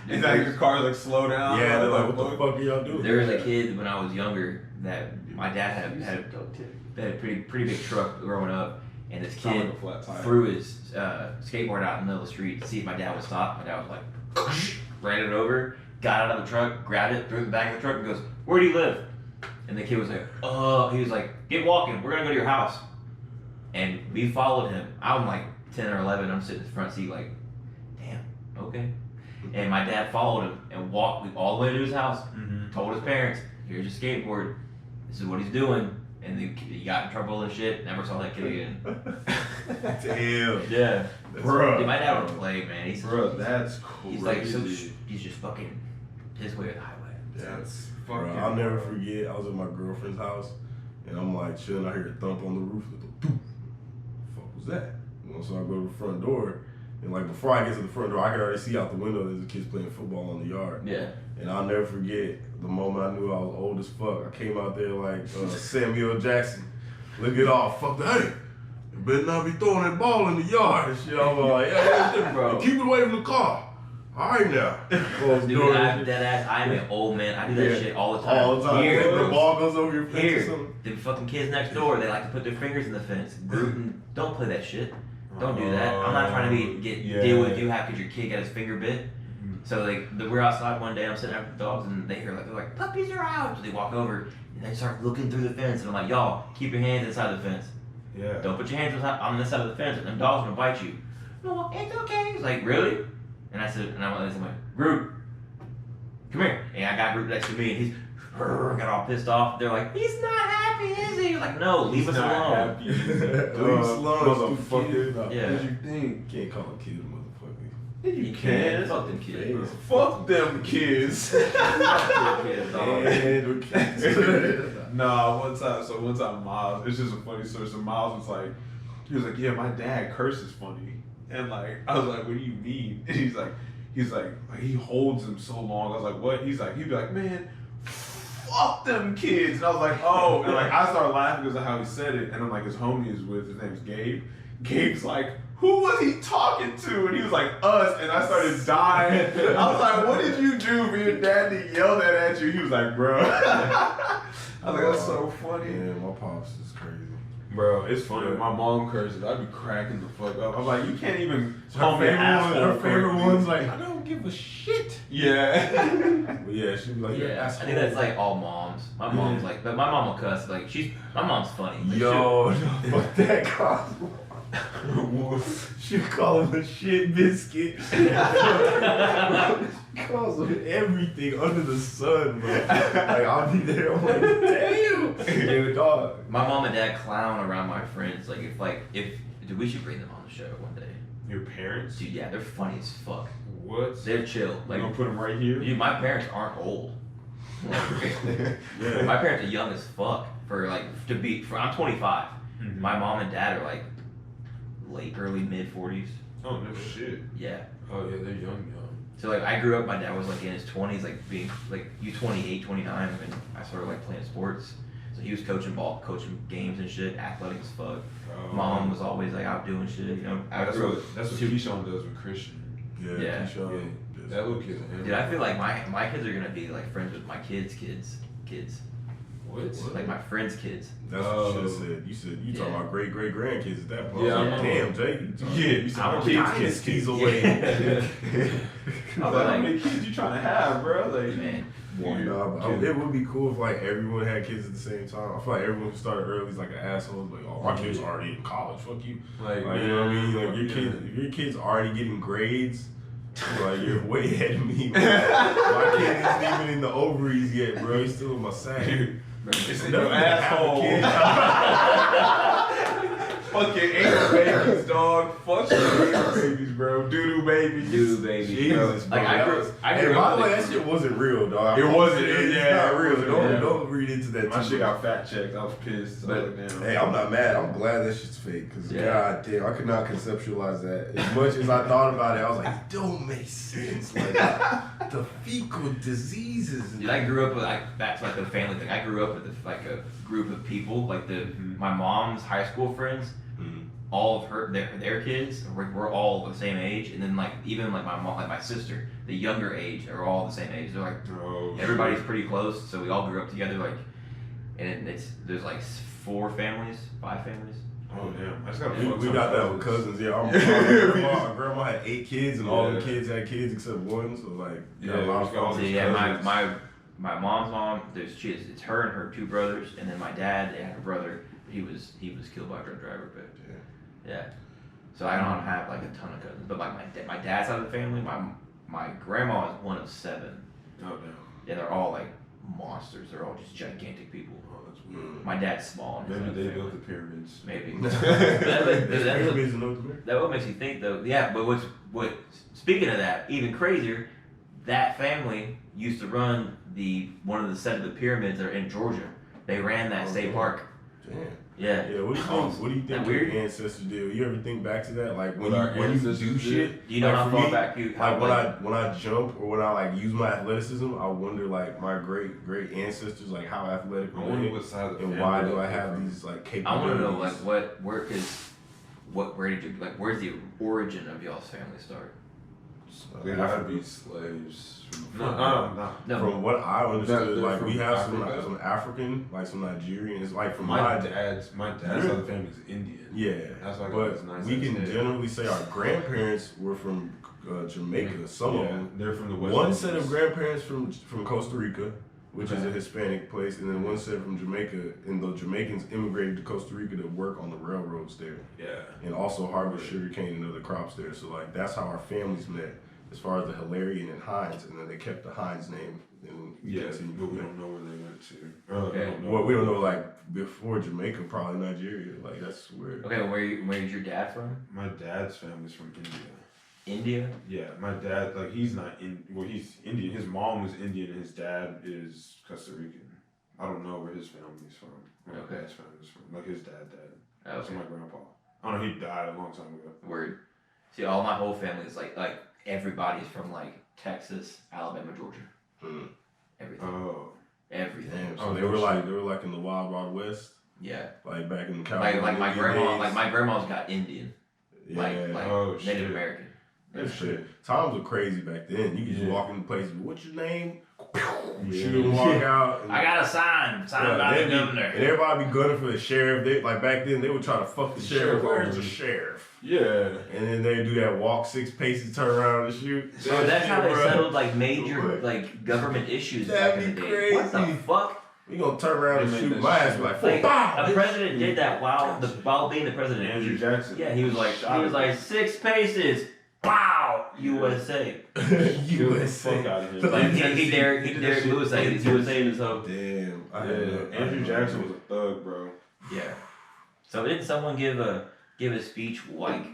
and like the car like slow down. Yeah, they're like, what the look. fuck are y'all doing? There was a kid when I was younger that my dad had a pretty big truck growing up, and this Sound kid like a flat tire. threw his skateboard out in the middle of the street to see if my dad would stop. My dad was like, ran it over, got out of the truck, grabbed it, threw it in the back of the truck, and goes, "Where do you live?" And the kid was like, he was like, "Get walking, we're gonna go to your house." And we followed him. I'm like 10 or 11. I'm sitting in the front seat like, damn, okay. And my dad followed him and walked all the way to his house. Mm-hmm. Told his parents, "Here's your skateboard. This is what he's doing." And he got in trouble and shit. Never saw that kid again. Damn. Yeah, Bruh. Dude, my dad would play, man. He's That's crazy. he's like he's just fucking his way or the highway. That's Bro, fucking. I'll never forget. I was at my girlfriend's house, and I'm like chilling. I hear a thump on the roof. Like, "Doof." Fuck was that? You know, so I go to the front door, and like before I get to the front door, I can already see out the window there's a kids playing football on the yard. Yeah. And I'll never forget the moment I knew I was old as fuck. I came out there like Samuel Jackson. Look it all. Fuck that. Hey, you better not be throwing that ball in the yard and shit. I was like, yeah, Bro. keep it away from the car. All right now. Close the Dude, door. I'm dead ass. I'm an old man. I do that Yeah. shit all the time. All the time. Here, The ball goes over your fence or here, something. the fucking kids next door. They like to put their fingers in the fence. Gruden, don't play that shit. Don't do that. I'm not trying to deal with you because your kid got his finger bit. So like we're outside one day, I'm sitting out with the dogs, and they hear they're like puppies are out. So they walk over and they start looking through the fence, and I'm like, y'all keep your hands inside the fence. Yeah. Don't put your hands on this side of the fence, and them dogs gonna bite you. No, it's okay. He's like, really? And I said, and I went, I'm like, Groot, come here. And I got Groot next to me, and he's got all pissed off. They're like, he's not happy, is he? Like, no, leave us alone. Leave us alone, motherfucker. stupid. Yeah. What you think? Can't call a kid a motherfucker. You can. Fuck them kids. Fuck them kids. Fuck them kids, dog. Nah, one time Miles, it's just a funny story. So Miles was like, he was like, yeah, my dad curses funny. And like, I was like, what do you mean? And he's like, he holds him so long. I was like, what? He'd be like, man, fuck them kids. And I was like, oh. And like, I started laughing because of how he said it. And then like his homie is with, his name's Gabe. Gabe's like, who was he talking to? And he was like, us. And I started dying. I was like, what did you do for your daddy yelled at you? He was like, bro. I was like, that's so funny. Yeah, my pops is crazy. Bro, it's funny. Yeah. My mom curses. I'd be cracking the fuck up. I'm like, you can't even Her call me an asshole. favorite one's like, I don't give a shit. Yeah. But yeah, she'd be like, you're an Yeah, I asshole. think that's like all moms. My mom's like, but my mom will cuss. Like my mom's funny. Like, Yo, fuck that cop. She'll call him a shit biscuit. Calls him everything under the sun, bro. Like, I'll be there, I'm like, damn. Dude, dog. My mom and dad clown around my friends. If dude, we should bring them on the show one day. Your parents? Dude, yeah, they're funny as fuck. What? They're chill. Like, Like, you gonna put them right here? dude, my parents aren't old. Yeah. My parents are young as fuck for like to be. I'm 25. Mm-hmm. My mom and dad are like early mid 40s. Oh no shit. Yeah. Oh yeah, they're young. So like I grew up, my dad was like in his 20s, like being like you 28, 29, and I started like playing sports. So he was coaching games and shit, athletic as fuck. Mom was always like out doing shit, you know. That's what Keyshawn does with Christian. Yeah. Keyshawn. That little kid's a Dude, I feel like my kids are gonna be like friends with my kids. What? Like my friends' kids. That's what you should have said. You talking about great grandkids at that point. Yeah, I know. Damn, Jay. You said I'm kids away. How many kids you trying to have, bro? Like, Man, it would be cool if like everyone had kids at the same time. I feel like everyone who started early is like an asshole. Like, oh, my kids are already in college. Fuck you. Like you know what I mean? Like if your kid's already getting grades, like you're way ahead of me. My kid isn't even in the ovaries yet, bro. He's still in my sack. It's in your asshole. Fucking anal babies, dog. Fuck anal babies, bro. Doo-doo babies. Jesus, bro. Like I grew Hey, by up the way, with that shit wasn't real, dog. It wasn't. It's Yeah, not it real. wasn't real. Don't read into that. My too shit much. got fact checked. I was pissed. But- Damn. Hey, I'm not mad. I'm glad that shit's fake. Because, Yeah. god damn, I could not conceptualize that. As much as I thought about it, I was like, it don't make sense. Like, the fecal diseases. Dude, I grew up with that's like a family thing. I grew up with like a group of people, like my mom's high school friends. All of their kids were all the same age, and then like even like my mom, like my sister, the younger age, are all the same age. They're like everybody's pretty close, so we all grew up together. Like, and there's like 5 families. Oh damn! I just got. We got that with cousins. Yeah, our grandma had 8 kids, and all the kids had kids except one. So like, Yeah, a lot of all So these yeah, cousins. my mom's mom. It's her and her 2 brothers, and then my dad. They had a brother. He was killed by a drunk driver, but yeah. So I don't have like a ton of cousins, but like my dad's side of the family, my grandma is one of 7. Oh damn! Yeah, they're all like monsters. They're all just gigantic people. Oh, that's weird. My dad's small. Maybe they built the pyramids. Maybe. Pyramids in North America. That what makes you think though. Yeah, but what? Speaking of that, even crazier, that family used to run one of the set of the pyramids that are in Georgia. They ran that state park. Damn. Yeah. Yeah, what do you think? What do you think That your weird? ancestors did? You ever think back to that? Like when What our you ancestors do did? shit. Do you know like how for far me, back you? How, Like when I jump or when I like use my athleticism, I wonder like my great ancestors, like how athletic I were wonder they, what side of the and family why do they I came have from. these like I capabilities? want to know where did you where's the origin of y'all's family start? They gotta be slaves. No. From what I understood, They're like from we have Africa. some African, like some Nigerian. It's like from My dad's side of the family is Indian. Yeah, That's why I got but this nice we can ass head. generally say our grandparents were from Jamaica. Some of them. They're from the West One Indies. set of grandparents from Costa Rica, which is Okay. a Hispanic place, and then one set from Jamaica. And the Jamaicans immigrated to Costa Rica to work on the railroads there, Yeah. and also harvest sugarcane and other crops there. So like that's how our families met, as far as the Hilarion and Hines, and then they kept the Hines name. And we Yeah, continued but we from don't know where they went to. Okay. there. Well, we don't know like before Jamaica, probably Nigeria. Like that's where. Okay, where's your dad from? My dad's family's from India. India. Yeah, my dad, like, he's not he's Indian. His mom was Indian and his dad is Costa Rican. I don't know where his family's from. Where Okay. my dad's family's from. Like, his dad. That's Okay. my grandpa. I don't know, he died a long time ago. Word. See, all my whole family is like everybody's from like Texas, Alabama, Georgia. Hmm. Everything. Oh. Everything. Damn, so Oh, they were like in the Wild Wild West, Yeah. like back in the Like California my grandma, days. like my grandma's got Indian, Yeah. like Oh, shit. Native American. That shit. Times were crazy back then. You could just Yeah. walk into places. What's your name? Yeah. Shoot and walk out. And, I got a sign yeah, by the they'd be- governor. and everybody be gunning for the sheriff. They, like back then, they would try to fuck the sheriff. Sheriff Where's the over. sheriff? Yeah. And then they do that walk 6 paces, turn around and shoot. So that's how they Bro. settled like major What? like government issues That'd back in the be day. What the crazy. fuck? We gonna turn around and They shoot made my that ass. shit. Like, Like bow. a president did that while being the president. Andrew Jackson. Yeah, he was like 6 paces. Pow! USA. Kill the USA. fuck out of him. Like he Derek He did that shit. Lewis like USA himself. Damn. Yeah, Andrew Jackson was a thug, bro. Yeah. So didn't someone give a speech like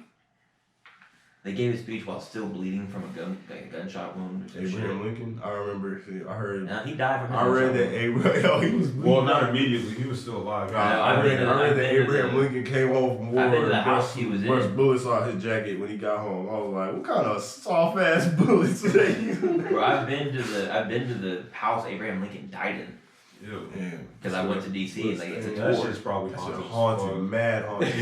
They gave a speech while still bleeding from a gunshot wound. Or Abraham Lincoln. I remember. I heard. Now, he died from. I read that Abraham. Yo, he was. Well, not immediately. He was still alive. I read that Abraham Lincoln came home from war. I've been to the and house he was brushed in. bullets off his jacket when he got home. I was like, what kind of soft ass bullets are they using? Bro, I've been to the house Abraham Lincoln died in. Yeah. Because I went to DC and like it's a That tour. shit's probably That's haunted. mad haunted.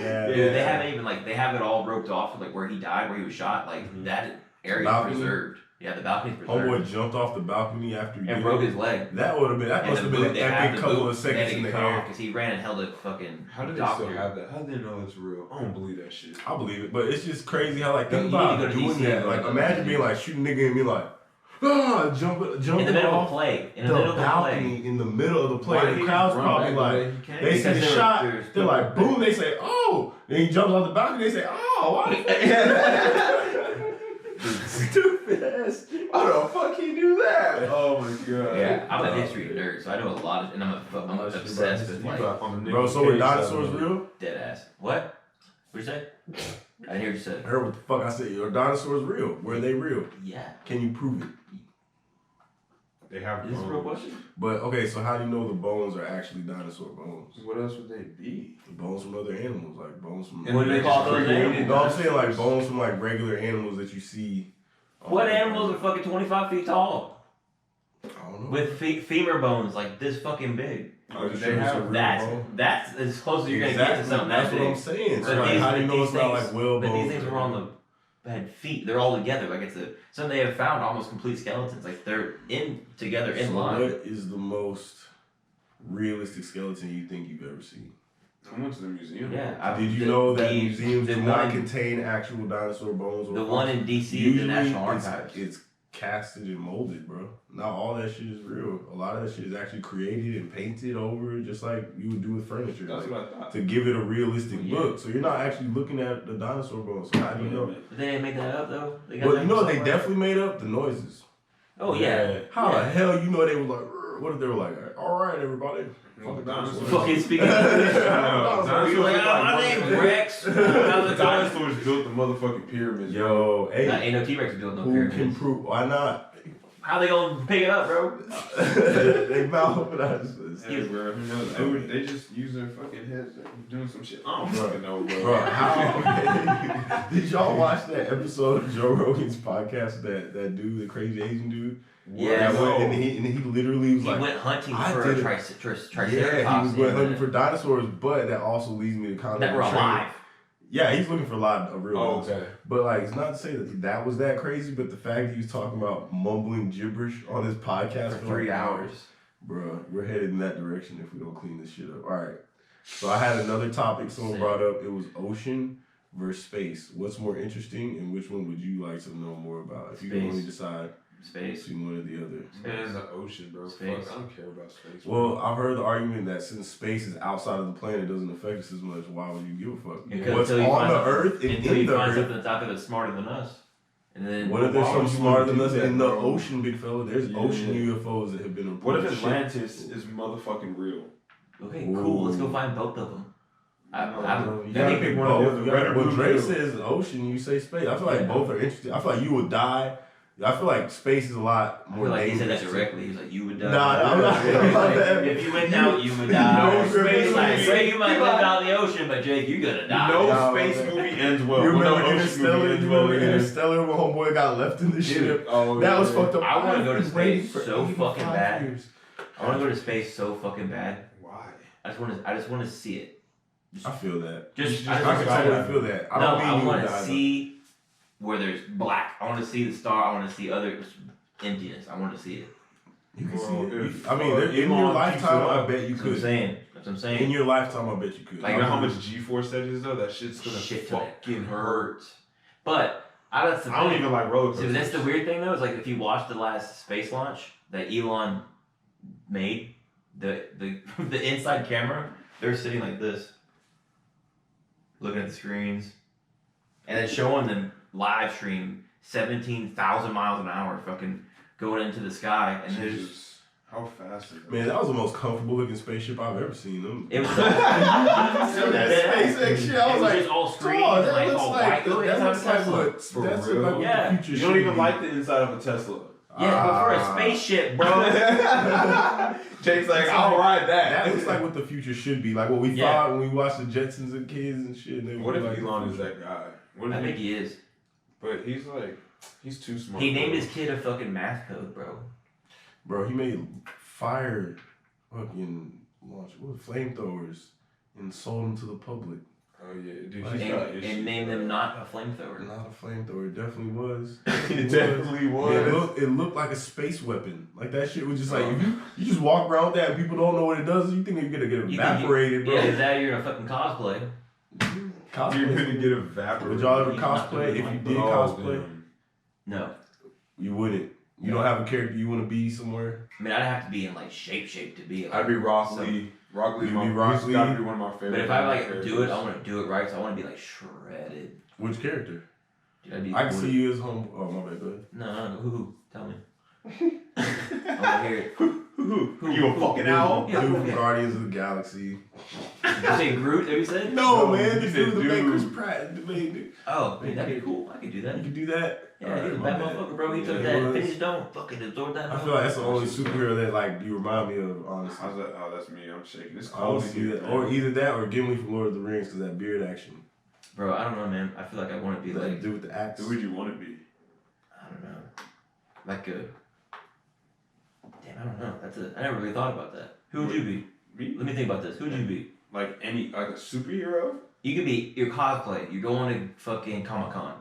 Yeah. Dude, they haven't even they have it all roped off of like where he died, where he was shot. Like that area Balcony? preserved. Yeah, the balcony's preserved. Homeboy jumped off the balcony after he and did broke it. his leg. That would have been. That And must the have been boot, an they had epic the couple boot, of seconds in the air. because he ran and held a fucking. How did they doctor. still have that? How did they know it's real? I don't believe that shit. I believe it, but it's just crazy how like You think need to about go to doing DC that. and Like go to imagine DC. being like shooting nigga and be like, jumping In the middle of a off play. In the the middle of a balcony play. in the middle of the play. Why The did he crowd's run probably back the like, way he came? they see Because the there shot, was- they're like, boom, they say, oh. Then he jumps off the balcony, they say, oh, why the stupid ass. Why the fuck he do that? Oh my god. Yeah, I'm a history nerd, so I know a lot of, and I'm obsessed with like Bro, so were dinosaurs real? dead ass. What? What'd you say? I didn't hear what you I said. heard what the fuck I said. Are dinosaurs real? Were they real? Yeah. Can you prove it? They have Is this a real bones. question? But okay, so how do you know the bones are actually dinosaur bones? What else would they be? Bones from other animals, like bones from. What do they call those animals? No, I'm saying like bones from like regular animals that you see. What animals are fucking 25 feet tall? I don't know. With femur bones like this fucking big? Oh, You they sure it's a have real That's bone? that's as close as you're gonna get to something That's that what I'm big. saying. So But like, these- how do you but know these it's not things- like whale But bones? these things were on the had feet. They're all together. Like it's something they have found almost complete skeletons. Like they're together in So line. what is the most realistic skeleton you think you've ever seen? I went to the museum. Yeah. Did you know that the- museums the do not one- contain actual dinosaur bones? Or The one in DC, the Usually National it's- Archives. It's casted and molded, bro. Not all that shit is real. A lot of that shit is actually created and painted over, just like you would do with furniture. That's like, what I thought. to give it a realistic Yeah. look. So you're not actually looking at the dinosaur bones. So how do you know? But they didn't make that up though. They got Well, that you know what they somewhere. definitely made up? The noises. Oh yeah. How Yeah. the hell you know they were like, what if they were like, all right, everybody. Well, the dinosaurs. Fucking speaking. Dinosaurs You're like, look oh, my like name's motherfucking- Rex. The dinosaurs built the motherfucking pyramids. Yo, hey, Ain't no T-Rex building no who can pyramids. prove? Why not? How they gonna pick it up, bro? They malformed. Hey, bro, who knows? They just use their fucking heads doing some shit. I don't Bro. fucking know, bro. Bro, how did y'all watch that episode of Joe Rogan's podcast? That dude, the crazy Asian dude. Yeah. That went, and he literally was He like, went hunting I for did a it. triceratops. yeah, he was going hunting for dinosaurs, but that also leads me to kind of that were alive. Yeah, he's looking for a lot of real ones. okay. But like, it's not to say that was that crazy, but the fact that he was talking about mumbling gibberish on his podcast For 3 hours. Bro, we're headed in that direction if we don't clean this shit up. All right. So I had another topic someone brought up. It was ocean versus space. What's more interesting, and which one would you like to know more about? If you can Space. only decide Space. between one or the other. Man, the ocean, bro. Space. Fuck, I don't care about space. Well, I've heard the argument that since space is outside of the planet, it doesn't affect us as much. Why would you give a fuck? Because What's until you on find the something- Earth and until in you the find Earth. something that's out there that's smarter than us, and then What if there's Why something would you smarter do than us that, in the bro? ocean, big fella? There's Yeah. ocean UFOs that have been reported. What if Shit. Atlantis is motherfucking real? okay, cool. Let's go Ooh. find both of them. You You gotta think pick one or the both. other, You red gotta- or When blue Dre pill? says ocean, you say space. I feel like Yeah. both are interesting. I feel like you would die. I feel like space is a lot I more feel like he said that dangerous. directly. He's like, you would die. Nah, I'm not saying about that. If you went down, you would die. No He's space like, movie. Ray, you might live out in the ocean, but Jake, you're gonna die. No Nah, space man. movie ends well. You Well, no remember ocean movie Interstellar? ends You well, remember man. Interstellar when homeboy got left in the ship? Oh, That yeah. was fucked up. I wanna go to I've been waiting space for so 85 fucking bad. years. I want to go to space so fucking bad. Why? I just want to see it. I feel that. Just, I I can just totally feel that. I no, don't mean I you want would to die, see where there's black. I want to see the star. I want to see other emptiness. I want to see it. though. You can Well, see it. if, I mean, uh, in your Elon lifetime, keeps it I up, bet you That's what I'm could. saying. That's what I'm saying. In your lifetime, I bet you could. Like, You know how much G-force that is, though? That shit's gonna Shit to fucking hurt. hurts. But that's the I don't thing. even like roller See, coasters. that's the weird thing though. Is like if you watch the last space launch that Elon made, the the inside camera, they're sitting like this, looking at the screens, and then showing them live stream 17,000 miles an hour, fucking going into the sky, and there's Jesus. How fast is that? Man, that was the most comfortable looking spaceship I've ever seen. Them. it was that SpaceX shit, I was like, just all screens, "Dog, and that like looks all like white go that inside looks a like Tesla. what? For That's real? like what Yeah. the future You don't should even be. like the inside of a Tesla. Yeah, but for a Ah. spaceship, bro. Jake's like, I'll ride that. That looks like what the future should be. Like what we Yeah. thought when we watched the Jetsons and kids and shit. And they What were if like, Elon is that guy? What I if think he is. But he's like, he's too smart. He named bro. his kid a fucking math code, bro. Bro, he made fire fucking launch flamethrowers and sold them to the public. Oh yeah, dude. Like, He's got issues, And named bro. them not a flamethrower. Not a flamethrower, it definitely was. It definitely was. It looked like a space weapon. Like that shit was just like if you just walk around with that and people don't know what it does, you think they're gonna get evaporated, bro. Yeah, now you're in a fucking cosplay. You're gonna get evaporated. Would y'all ever He's not cosplay? doing If you like did Oh, cosplay, damn. No. you wouldn't. You don't have a character you want to be somewhere. I mean, I'd have to be in like shape to be. Like, I'd be Rock so- Lee. Rock Lee's You'd be my Rock he's Lee? gotta be one of my favorite. But if I like characters. do it, I want to do it right. So I want to be like shredded. Which character? Dude, I'd be I can cool see to- you as home. Oh my bad, go ahead. No. Who? Tell me. I want to hear it. Who? You a fucking owl? Yeah. Dude from Guardians of the Galaxy. You say Groot? Have you said? No, No, man, you the said dude that made dude. Chris Pratt. The main Oh, man, that'd be cool. I could do You that. can do that. Yeah, Alright, he's a my bad bad. motherfucker, bro. He took Yeah, that he was. Infinity Stone, fucking absorbed that. I feel like that's the only That's just superhero that like you remind me of, honestly. I was like, oh, that's me. I'm shaking. It's I don't cold in see here, that, man. or either that or Gimli from Lord of the Rings because that beard action. Bro, I don't know, man. I feel like I want to be That like, dude with the axe. Who would you want to be? I don't know, like a. Damn, I don't know. I never really thought about that. Who would you be? Me? Let me think about this. Who would you be? Like a superhero? You could be your cosplay. You're going to fucking Comic-Con.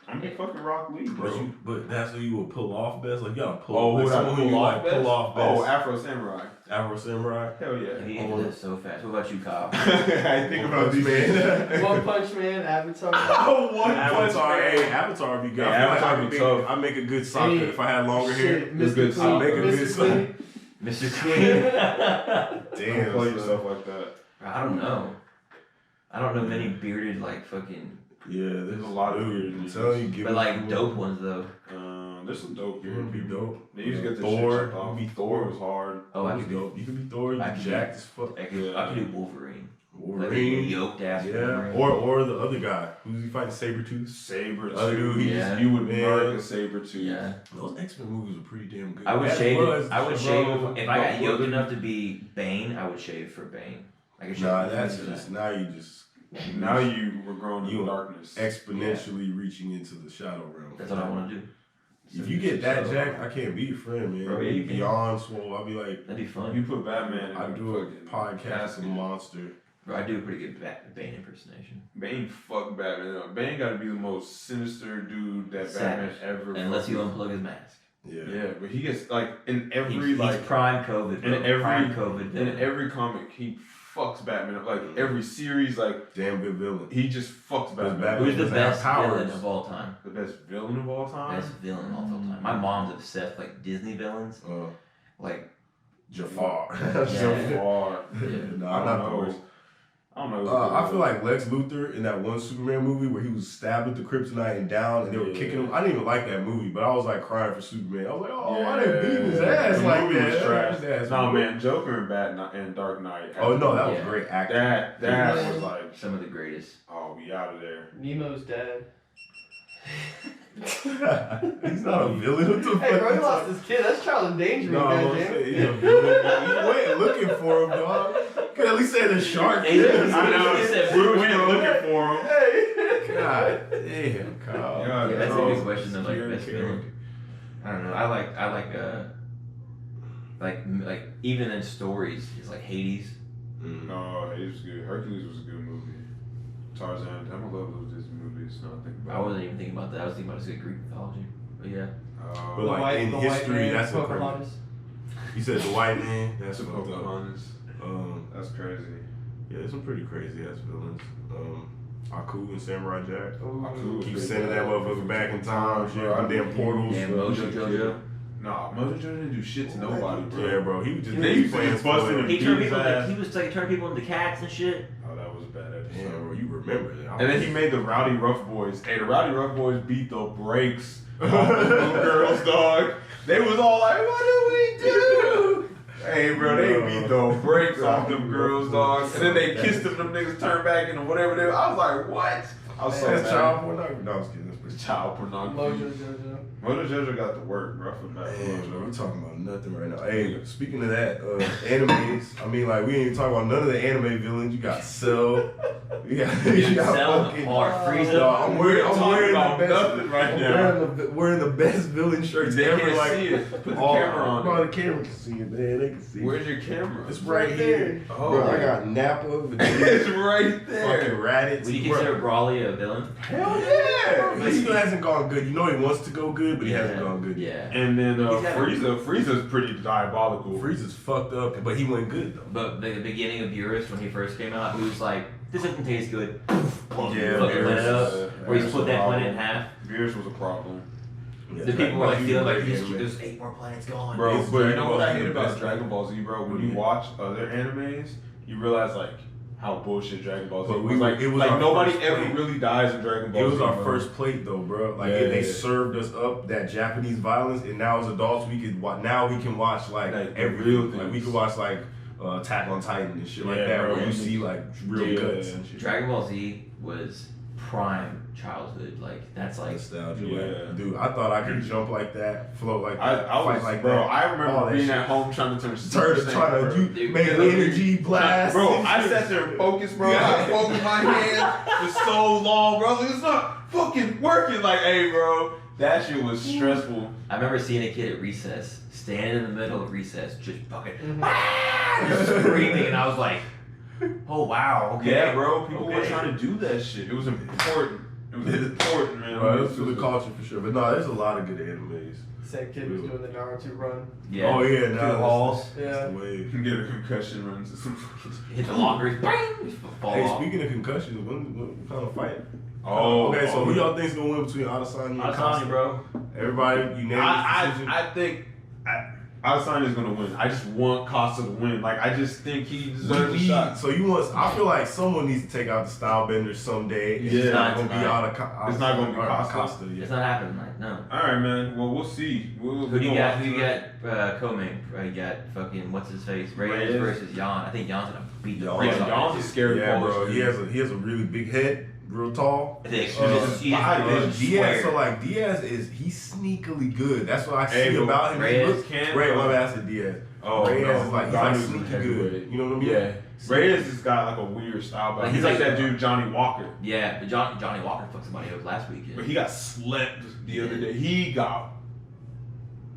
I'm a fucking Rock Lee, bro. But that's what you would pull off best. Like you gotta pull. Oh, like, who would I someone who pull you off like best? pull off best. Oh, Afro Samurai. Afro Samurai. Hell Yeah, yeah. you get that so fast. What about you, Kyle? I think about these man. One Punch Man, Avatar. Oh, one Avatar, punch, hey, man. Avatar would be good. Hey, I feel like Avatar I would could be make, tough. I make a good soccer Hey, if I had longer hair. Shit, It's good Mr. song. Make a Queen. good Mr. song. Queen. Mr. Queen. Don't Damn. play son. yourself like that. I don't know. I don't know many bearded like fucking, Yeah, there's a lot of dude, weird I'm niggas. telling you, give but me like some- dope ones though. There's some dope You here. would be dope. They used to get this Thor, shit chopped off. you could be Thor Thor. was hard. Oh, I That was could be. dope. You could be Thor. You I could could be be- jacked as fuck. I could do Wolverine. Like a Wolverine. yoked ass Yeah, Wolverine. or the other guy. Who's he fighting? Sabretooth. Saber Other dude, he Yeah. You would Man. murder a saber tooth. Yeah. Those X-Men movies are pretty damn good. I would As shave was it. I would bro, shave if I got but yoked what- enough to be Bane. I would shave for Bane. I could shave. Nah, for that's that. just now you just Now you were growing in You the are darkness. exponentially reaching into the shadow realm. That's what I want to do. If you get that jack, I can't be your friend, man. Bro, yeah, you can. Beyond swole, I'll be like, That'd be fun. You put Batman in I do a fucking podcast with a casket. monster. Bro, I do a pretty good Bane impersonation. Bane fuck Batman up. Bane gotta be the most sinister dude that Batman Savage. ever. Unless you fucking- unplug his mask. Yeah. Yeah, but he gets like in every He's like prime COVID. in Bro. every prime COVID. in villain. every comic he fucks Batman up. Like every series, like Damn good villain. he just fucks Batman. Batman- up. Who's the doesn't have best powers. villain of all time? The best villain of all time. Best villain of all time. My mom's obsessed like Disney villains. Like Jafar. Yeah. Jafar. Yeah. No, I I'm don't not the know. worst. I don't know. I feel like Lex Luthor in that one Superman movie where he was stabbed with the kryptonite and down and they were Yeah. kicking him. I didn't even like that movie, but I was like crying for Superman. I was like, oh, I didn't Yeah. beat his ass The like movie that. was trash. His ass No was- man, Joker and and Dark Knight. Oh no, that was Yeah. great acting. That Yeah. was like, some of the greatest. oh, we out of there. Nemo's dad. He's not a villain. What the Hey, fuck bro, he you lost talking- his kid. That's child endangerment, No, I'm gonna goddamn. say he's a villain. You went looking for him, dog. Could at least say the shark. He said- I know. he said- We went looking for him. Hey. God damn, Kyle. Yeah, Yeah, that's a no. good question though. Like You're best kidding. villain. I don't know. Like even in stories, it's like Hades. No, it was good. Hercules was a good movie. Tarzan. I don't love those Disney movies. So I think I about. wasn't even thinking about that. I was thinking about just Greek mythology. But yeah. But like in the white history, man, that's a crazy. Pocahontas. You said the white man. That's That's fucked up. Pocahontas. That's crazy. Yeah, there's some pretty crazy ass villains. Aku and Samurai Jack. Aku was Keep pretty sending that bad. motherfucker back in time. Shit, Bro, them damn portals. Damn Mojo Jojo. Nah, Mojo Jojo didn't do shit to nobody, bro. Yeah, bro. He was just They used to playing just bust for him. He Beat turned his people. ass. He was like turning people into cats and shit. Oh, that was a bad episode. Damn, bro, you remember that? And then he made the Rowdy Rough Boys. Hey, the Rowdy Rough Boys beat the brakes off the little girls, dog. They was all like, what do we do? Hey, bro, they beat the brakes off them girls, dog. And then they kissed them niggas turned back into whatever they were. I was like, what? I was so That's mad. child pornography. No, I was kidding. That's pretty Child pornography. Mojo Jojo. Mojo Jojo got the work, bro. For that. Man, bro, we talking about nothing right now. Hey, speaking of that, animes, I mean, like, we ain't even talking about none of the anime villains. You got Cell. You got Cell fucking... hard. Frieza. Dog, I'm wearing about the best, nothing right I'm now. wearing the best villain shirts They ever. can't Like, see it. Put the oh, camera on bro, it. the camera can see it, man. They can see it. Where's your camera? It's right Right here. there. Oh, Bro, I got Nappa, it's Vegeta, right there. fucking Raditz. Would you Bro, consider Brawly a villain? Hell yeah. But he still hasn't gone good. You know he wants to go good, but he hasn't gone good yet. Yeah. And then He's got a- Frieza's pretty diabolical. Frieza's fucked up, but he went good though. But the beginning of Beerus, when he first came out, he was like, this doesn't taste good. Yeah, Fucking Beerus planet up. is- Where he Beerus split was that a planet in problem. half. Beerus was a problem. The people were like He's feeling like great, man. there's 8 more planets going. Bro, It's but you Dragon know what Ball I Z hate the about best. Dragon Ball Z, bro? When What do you you watch other animes, you realize like how bullshit Dragon Ball Z But was. Like, it was like our nobody first ever plate. really dies in Dragon Ball It Z. was our bro. first plate though, bro. Like Yeah. they served us up that Japanese violence, and now as adults we could now we can watch like Like, every real like we things. can watch like Attack on Titan and shit like Yeah, that, bro. where you see like real Yeah. guts and shit. Dragon Ball Z was prime childhood. Like, that's like, Nostalgia, Yeah. like, dude. I thought I could jump like that, float like I that, was fight like bro. that. I all remember that being shit. at home trying to turn Super Turn to Saiyan, try bro. to you Dude, make yeah, energy blast. Bro, and I shit. sat there and focused, bro. I focused my hand for so long, bro. I was like, it's not fucking working. Like, hey, bro, that shit was stressful. I remember seeing a kid at recess, standing in the middle of recess, just fucking Mhm. just screaming, and I was like, oh wow, okay. Yeah, bro. People Okay. were trying to do that shit. It was important. It was important, man. Bro, it was for the culture for sure. But no, there's a lot of good animes. Same kid was doing the Naruto run. Yeah. Oh yeah, Through now the halls, Yeah. That's the wave. You can get a concussion runs. hit the lockers, bang, just fall Hey, off. speaking of concussions, what kind of fight? Oh, okay. So oh. who y'all think's gonna win between Adesanya and Adesanya, Costa? bro. Everybody unanimous decision. I think Adesanya is gonna win. I just want Costa to win. Like, I just think he deserves a shot. So you want? I feel like someone needs to take out the style bender someday. It's Yeah. not gonna be Tonight. It's not gonna be Costa. It's not happening, like, no. All right, man. Well, we'll see. Who do you got? Who you got? Co-main. You got fucking what's his face? Reyes Reyes. versus Jan. I think Jan's gonna beat the Jan. brakes Yeah, off Jan's that a scary Yeah, Polish bro. dude. He has a really big head, real tall. dude. He's Diaz, so square. like Diaz he's sneakily good. That's what I Hey, see bro, about him. Reyes He looks- can- Reyes, my bad, I said Diaz. Oh, Reyes no. is like he's Ganu like is a sneaky heavyweight. good. You know what I mean? Yeah. Reyes has got like a weird style, but Like, he's he's like like- that dude Johnny Walker. Yeah, but Johnny Walker fucked somebody up last weekend. But he got slept the other day. He got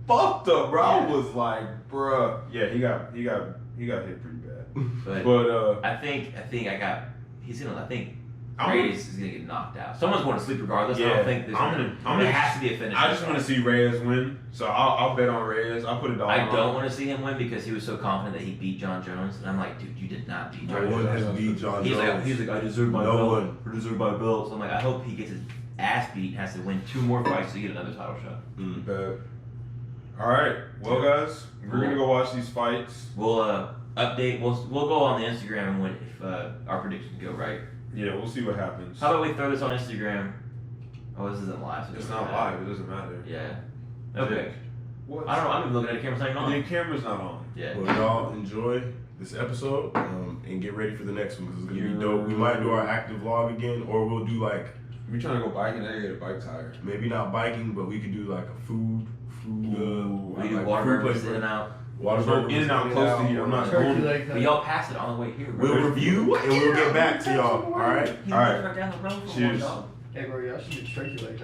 fucked up, bro. I Yeah. was like, bruh. Yeah, he got hit pretty bad. But But I think I think I'm Reyes is gonna get knocked out. Someone's going to sleep regardless. I Yeah, don't think there's I'm gonna- there has to be a finish. I just want to see Reyes win, so I'll bet on Reyes. I'll put a dollar. I on don't it. want to see him win because he was so confident that he beat John Jones, and I'm like, dude, you did not beat No John one Jones. has beat John He's Jones. like, I deserve my No belt. one. I deserve my belt. So I'm like, I hope he gets his ass beat and has to win 2 more fights to get another title shot. Bet. All right, well, guys, we're gonna go watch these fights. We'll update. We'll go on the Instagram when if our predictions go right. Yeah, we'll see what happens. How about we throw this on Instagram? Oh, this isn't live. So it It's doesn't not matter. live. It doesn't matter. Yeah. Okay. What? I don't know. I'm even looking at the camera. It's not even on. The camera's not on. Yeah. Well, y'all enjoy this episode and get ready for the next one because it's gonna be dope. We might do our active vlog again, or we'll do like We trying to go biking. I get a bike tire. maybe not biking, but we could do like a food. Ooh, We do like water food burgers place in and out. Water Go in and out close to here. I'm not Turkey going. leg. But y'all passed it on the way here. Bro. We'll review and we'll get back to y'all. All right. He All right. lives right down the road from Cheers. one dog. Hey, bro, y'all should do turkey leg.